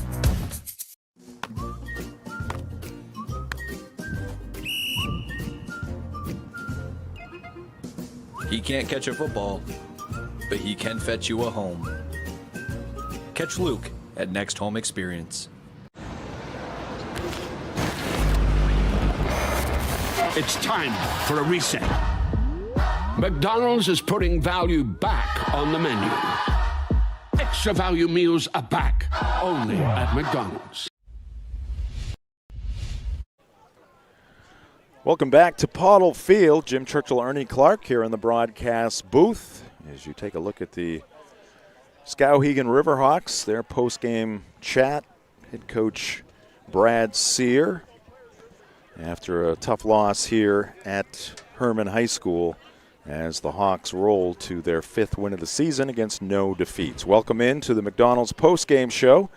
He can't catch a football, but he can fetch you a home. Catch Luke at Next Home Experience. It's time for a reset. McDonald's is putting value back on the menu. Extra value meals are back, only at McDonald's. Welcome back to Pottle Field. Jim Churchill, Ernie Clark here in the broadcast booth as you take a look at the Skowhegan Riverhawks, their post-game chat. Head coach Brad Sear, after a tough loss here at Hermon High School as the Hawks roll to their 5th win of the season against no defeats. Welcome in to the McDonald's postgame show,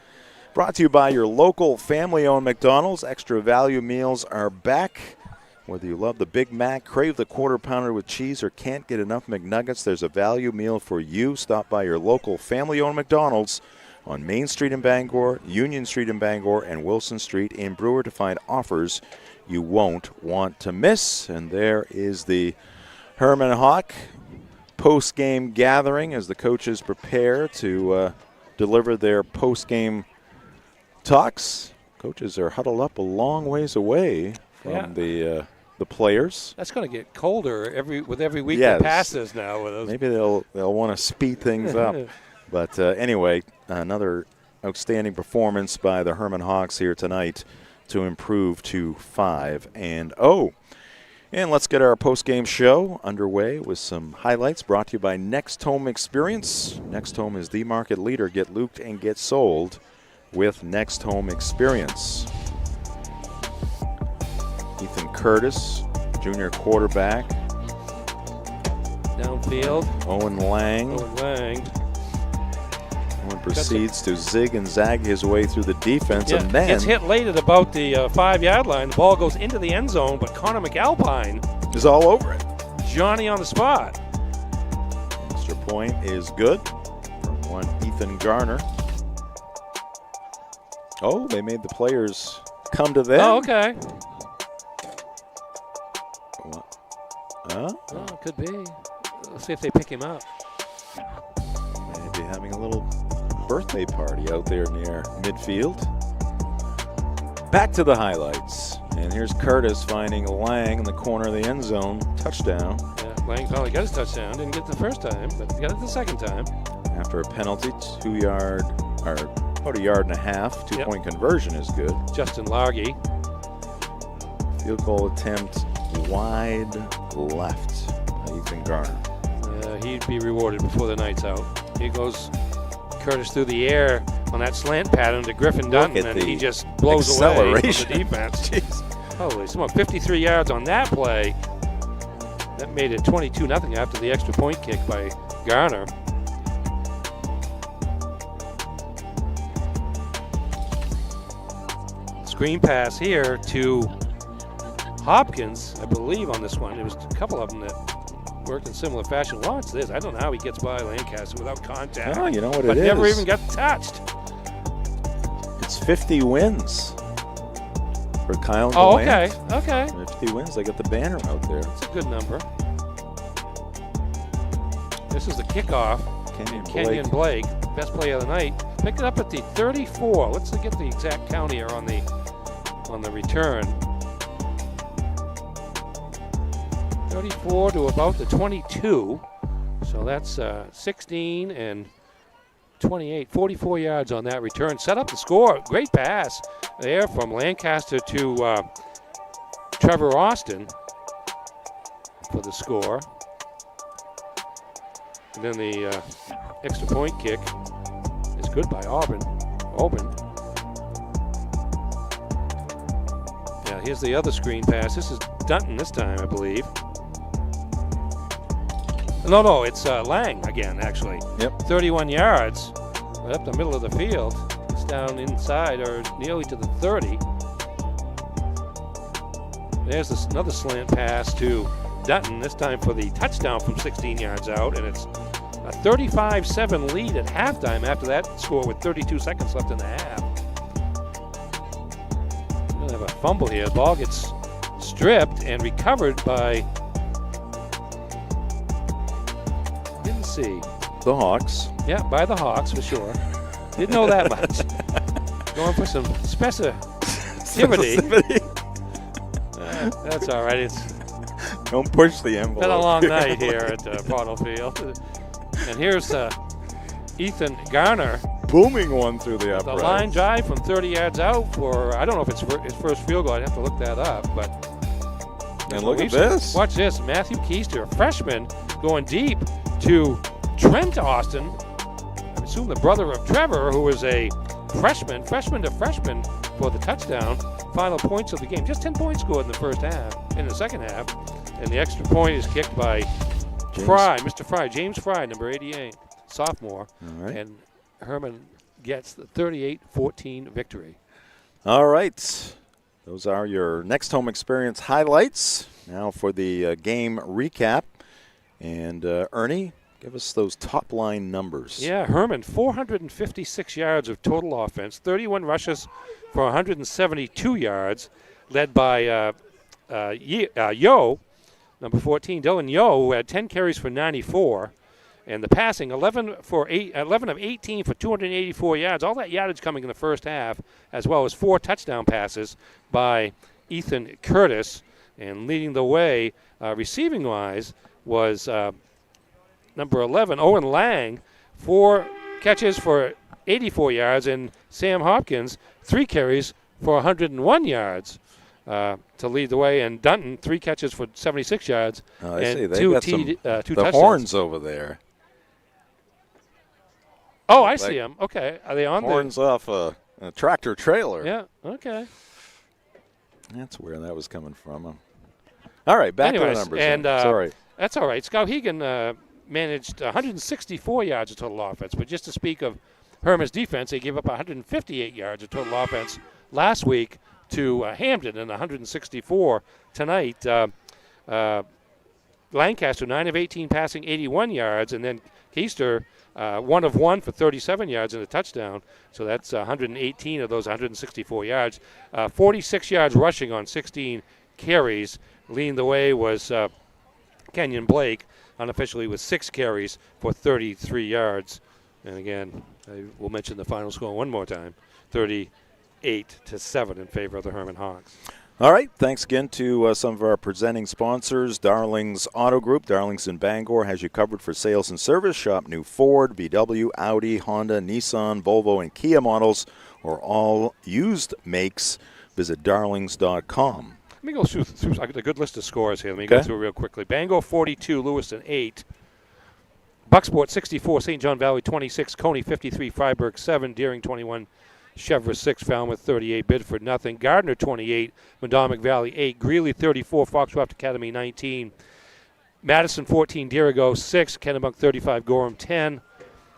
brought to you by your local family-owned McDonald's. Extra value meals are back. Whether you love the Big Mac, crave the Quarter Pounder with cheese, or can't get enough McNuggets, there's a value meal for you. Stop by your local family-owned McDonald's on Main Street in Bangor, Union Street in Bangor, and Wilson Street in Brewer to find offers you won't want to miss. And there is the Hermon Hawk post-game gathering as the coaches prepare to deliver their post-game talks. Coaches are huddled up a long ways away from the players. That's going to get colder with every week that passes now. With those. Maybe they'll want to speed things up. But anyway, another outstanding performance by the Hermon Hawks here tonight to improve to 5-0. And let's get our post-game show underway with some highlights brought to you by Next Home Experience. Next Home is the market leader. Get looked and get sold with Next Home Experience. Ethan Curtis, junior quarterback. Downfield. Owen Lang. Owen proceeds to zig and zag his way through the defense, and then gets hit late at about the 5-yard line. The ball goes into the end zone, but Connor McAlpine is all over it. Johnny on the spot. Extra point is good from one Ethan Garner. Oh, they made the players come to them. Oh, okay. Huh? Oh, it could be. Let's see if they pick him up. Maybe having a little birthday party out there near midfield. Back to the highlights. And here's Curtis finding Lang in the corner of the end zone. Touchdown. Yeah, Lang finally got his touchdown. Didn't get it the first time, but got it the second time. After a penalty, about a yard and a half. Two-point conversion is good. Justin Largy. Field goal attempt wide left by Ethan Garner. He'd be rewarded before the night's out. Here goes Curtis through the air on that slant pattern to Griffin Dutton, and he just blows away from the defense. Holy smoke, 53 yards on that play. That made it 22-0 after the extra point kick by Garner. Screen pass here to Hopkins, I believe, on this one. There was a couple of them that worked in similar fashion. Watch this. I don't know how he gets by Lancaster without contact. Oh, you know what it but is. never even got touched. It's 50 wins for Kyle and Oh, Delant. okay. 50 wins. They got the banner out there. That's a good number. This is the kickoff. Kenyon Blake, best play of the night. Pick it up at the 34. Let's get the exact count here on the return. 34 to about the 22. So that's 16 and 28, 44 yards on that return. Set up the score. Great pass there from Lancaster to Trevor Austin for the score. And then the extra point kick is good by Auburn. Yeah, here's the other screen pass. This is Dutton this time, I believe. No, it's Lang again, actually. Yep. 31 yards, right up the middle of the field. It's down inside or nearly to the 30. There's another slant pass to Dutton, this time for the touchdown from 16 yards out, and it's a 35-7 lead at halftime after that score with 32 seconds left in the half. We're gonna have a fumble here. The ball gets stripped and recovered by, didn't see. The Hawks. Yeah, by the Hawks for sure. Didn't know that much. Going for some specificity. That's all right. Don't push the envelope. Been a long night here at Pottle Field. And here's Ethan Garner. Booming one through the The upright. line drive from 30 yards out for, I don't know if it's his first field goal. I'd have to look that up. But and look at this. Watch this. Matthew Keister, a freshman, going deep to Trent Austin. I assume the brother of Trevor, who is a freshman to freshman for the touchdown. Final points of the game. Just 10 points scored in the second half. And the extra point is kicked by Mr. Fry, James Fry, number 88, sophomore. All right. And Hermon gets the 38-14 victory. All right. Those are your Next Home Experience highlights. Now for the game recap. And Ernie, give us those top line numbers. Yeah, Hermon, 456 yards of total offense, 31 rushes for 172 yards, led by Yo, number 14, Dylan Yo, who had 10 carries for 94. And the passing, 11 of 18 for 284 yards. All that yardage coming in the first half, as well as 4 touchdown passes by Ethan Curtis. And leading the way, receiving-wise, was number 11, Owen Lang, 4 catches for 84 yards, and Sam Hopkins, 3 carries for 101 yards to lead the way. And Dutton, 3 catches for 76 yards. I and see. They 2 got two the touchdowns. horns over there. Oh, I see them. Okay. Are they on there? Horns off a tractor trailer. Yeah, okay. That's where that was coming from. All right, back to the numbers. And sorry. That's all right. Skowhegan managed 164 yards of total offense, but just to speak of Hermon's defense, they gave up 158 yards of total offense last week to Hampton, and 164 tonight. Lancaster, 9 of 18 passing, 81 yards, and then Keister, 1 of 1 for 37 yards and a touchdown. So that's 118 of those 164 yards. 46 yards rushing on 16 carries. Leading the way was Kenyon Blake, unofficially with 6 carries for 33 yards. And again, I will mention the final score one more time, 38-7 in favor of the Hermon Hawks. All right, thanks again to some of our presenting sponsors. Darling's Auto Group, Darling's in Bangor, has you covered for sales and service. Shop new Ford, VW, Audi, Honda, Nissan, Volvo, and Kia models, or all used makes. Visit darlings.com. Let me go through I got a good list of scores here. Let me go through real quickly. Bangor 42, Lewiston 8. Bucksport 64, St. John Valley 26, Coney 53, Freiburg 7, Deering 21, Chevrolet 6, Falmouth 38, Bidford nothing, Gardner 28, Mondomic Valley 8, Greeley 34, Foxcroft Academy 19, Madison 14, Dirigo 6, Kennebunk 35, Gorham 10,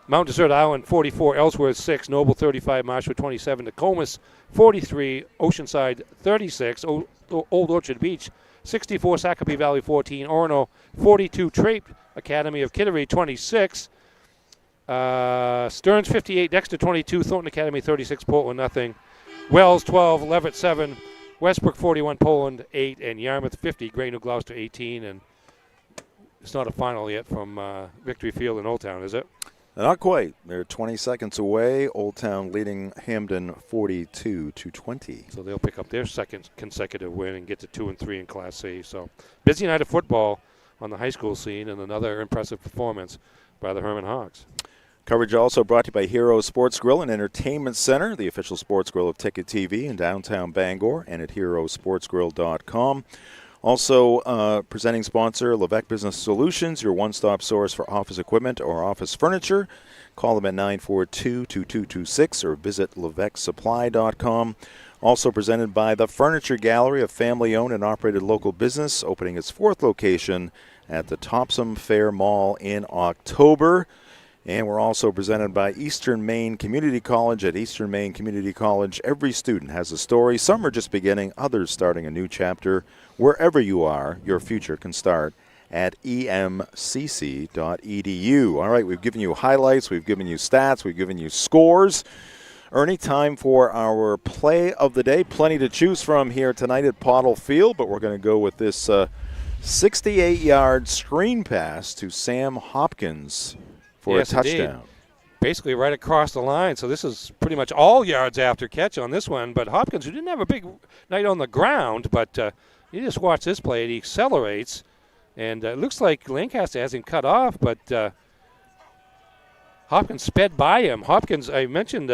Mount Desert Island 44, Ellsworth 6, Noble 35, Marshwood 27, Nokomis 43, Oceanside 36, Old Orchard Beach 64, Sacopee Valley 14, Orono 42, Trape Academy of Kittery 26, Stearns 58, Dexter 22, Thornton Academy 36, Portland nothing, Wells 12, Levitt 7, Westbrook 41, Poland 8, and Yarmouth 50, Grey New Gloucester 18, and it's not a final yet from Victory Field in Old Town, is it? Not quite. They're 20 seconds away. Old Town leading Hamden 42-20. So they'll pick up their second consecutive win and get to 2-3 in Class C. So busy night of football on the high school scene, and another impressive performance by the Hermon Hawks. Coverage also brought to you by Hero Sports Grill and Entertainment Center, the official sports grill of Ticket TV in downtown Bangor, and at herosportsgrill.com. Also, presenting sponsor, Levesque Business Solutions, your one-stop source for office equipment or office furniture. Call them at 942-2226 or visit levesquesupply.com. Also presented by the Furniture Gallery, a family-owned and operated local business, opening its 4th location at the Topsom Fair Mall in October. And we're also presented by Eastern Maine Community College. At Eastern Maine Community College, every student has a story. Some are just beginning, others starting a new chapter. Wherever you are, your future can start at emcc.edu. All right, we've given you highlights, we've given you stats, we've given you scores. Ernie, time for our play of the day. Plenty to choose from here tonight at Pottle Field, but we're going to go with this 68-yard screen pass to Sam Hopkins for a touchdown. Indeed. Basically right across the line. So this is pretty much all yards after catch on this one. But Hopkins, who didn't have a big night on the ground, but you just watch this play. He accelerates, and it looks like Lancaster has him cut off, but Hopkins sped by him. Hopkins, I mentioned,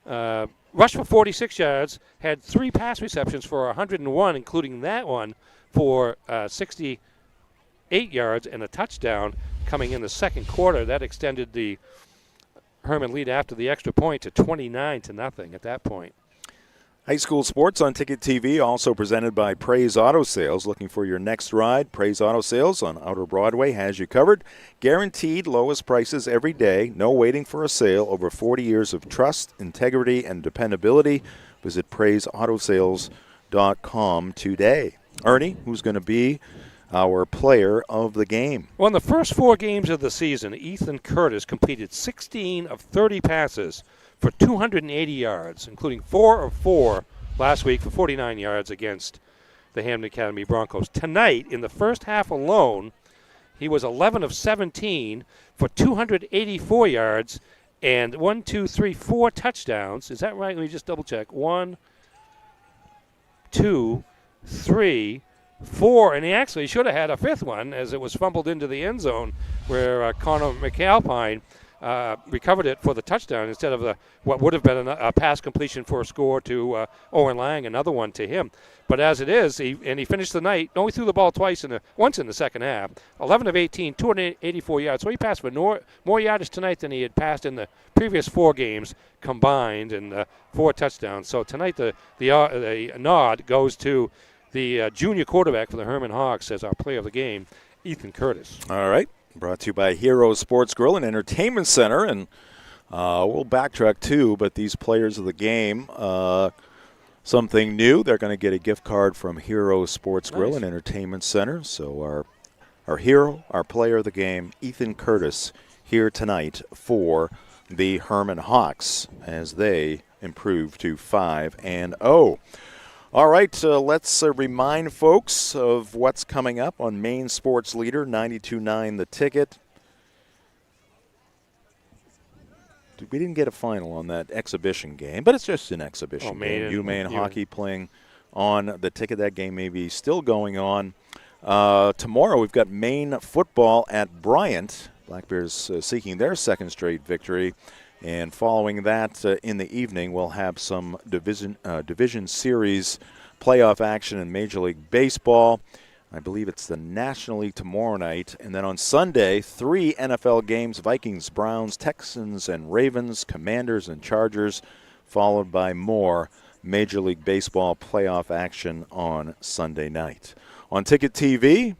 rushed for 46 yards, had 3 pass receptions for 101, including that one for 68 yards and a touchdown coming in the second quarter. That extended the Hermon lead after the extra point to 29-0 at that point. High school sports on Ticket TV, also presented by Praise Auto Sales. Looking for your next ride? Praise Auto Sales on Outer Broadway has you covered. Guaranteed lowest prices every day. No waiting for a sale. Over 40 years of trust, integrity, and dependability. Visit PraiseAutoSales.com today. Ernie, who's going to be our player of the game? Well, in the first 4 games of the season, Ethan Curtis completed 16 of 30 passes for 280 yards, including 4 of 4 last week for 49 yards against the Hamden Academy Broncos. Tonight, in the first half alone, he was 11 of 17 for 284 yards and 4 touchdowns. Is that right? Let me just double check. 1, 2, 3, 4, and he actually should have had a 5th one as it was fumbled into the end zone where Connor McAlpine recovered it for the touchdown instead of what would have been a pass completion for a score to Owen Lang, another one to him. But as it is, he finished the night, only threw the ball once in the second half, 11 of 18, 284 yards. So he passed for more yardage tonight than he had passed in the previous 4 games combined, and 4 touchdowns. So tonight the nod goes to the junior quarterback for the Hermon Hawks as our player of the game, Ethan Curtis. All right. Brought to you by Hero Sports Grill and Entertainment Center. And we'll backtrack too, but these players of the game, something new. They're going to get a gift card from Hero Sports Grill and Entertainment Center. So our hero, our player of the game, Ethan Curtis, here tonight for the Hermon Hawks as they improve to 5-0. All right, let's remind folks of what's coming up on Maine Sports Leader 92.9 The Ticket. we didn't get a final on that exhibition game, but it's just an exhibition game. UMaine hockey playing on the ticket. That game may be still going on. Tomorrow we've got Maine football at Bryant. Black Bears seeking their second straight victory. And following that in the evening, we'll have some division series playoff action in Major League Baseball. I believe it's the National League tomorrow night. And then on Sunday, 3 NFL games, Vikings, Browns, Texans, and Ravens, Commanders, and Chargers, followed by more Major League Baseball playoff action on Sunday night. On Ticket TV,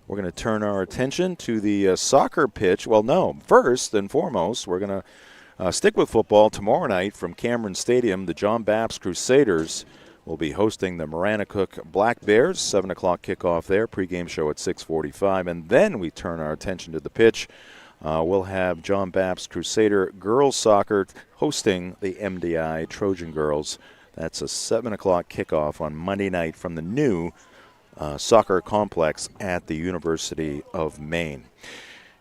we're going to turn our attention to the soccer pitch. Well, no, first and foremost, we're going to stick with football tomorrow night from Cameron Stadium. The John Baptist Crusaders will be hosting the Maranacook Black Bears. 7 o'clock kickoff there. Pregame show at 6:45. And then we turn our attention to the pitch. We'll have John Baptist Crusader girls soccer hosting the MDI Trojan Girls. That's a 7 o'clock kickoff on Monday night from the new soccer complex at the University of Maine.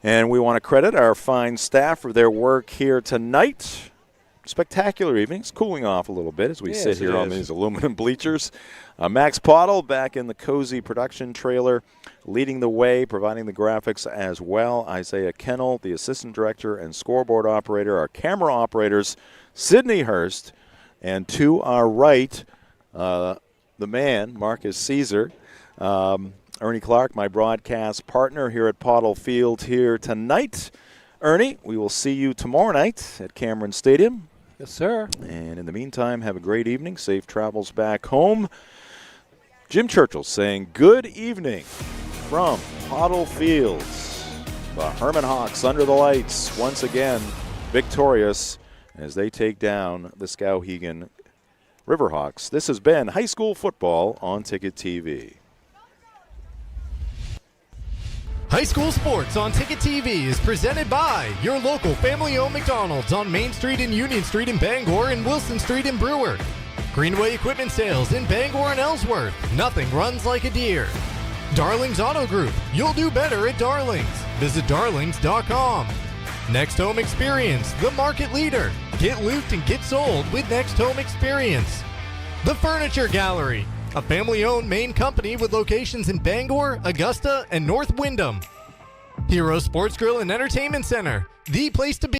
And we want to credit our fine staff for their work here tonight. Spectacular evening. It's cooling off a little bit as we sit here on these aluminum bleachers. Max Pottle back in the cozy production trailer, leading the way, providing the graphics as well. Isaiah Kennel, the assistant director and scoreboard operator. Our camera operators, Sydney Hurst. And to our right, the man, Marcus Caesar. Ernie Clark, my broadcast partner here at Pottle Field here tonight. Ernie, we will see you tomorrow night at Cameron Stadium. Yes, sir. And in the meantime, have a great evening. Safe travels back home. Jim Churchill saying good evening from Pottle Fields. The Hermon Hawks under the lights once again victorious as they take down the Skowhegan Riverhawks. This has been high school football on Ticket TV. High school sports on Ticket TV is presented by your local family-owned McDonald's on Main Street and Union Street in Bangor and Wilson Street in Brewer. Greenway Equipment Sales in Bangor and Ellsworth. Nothing runs like a deer. Darling's Auto Group. You'll do better at Darling's. Visit darlings.com. Next Home Experience, the market leader. Get looped and get sold with Next Home Experience. The Furniture Gallery, a family-owned Maine company with locations in Bangor, Augusta, and North Windham. Hero Sports Grill and Entertainment Center, the place to be.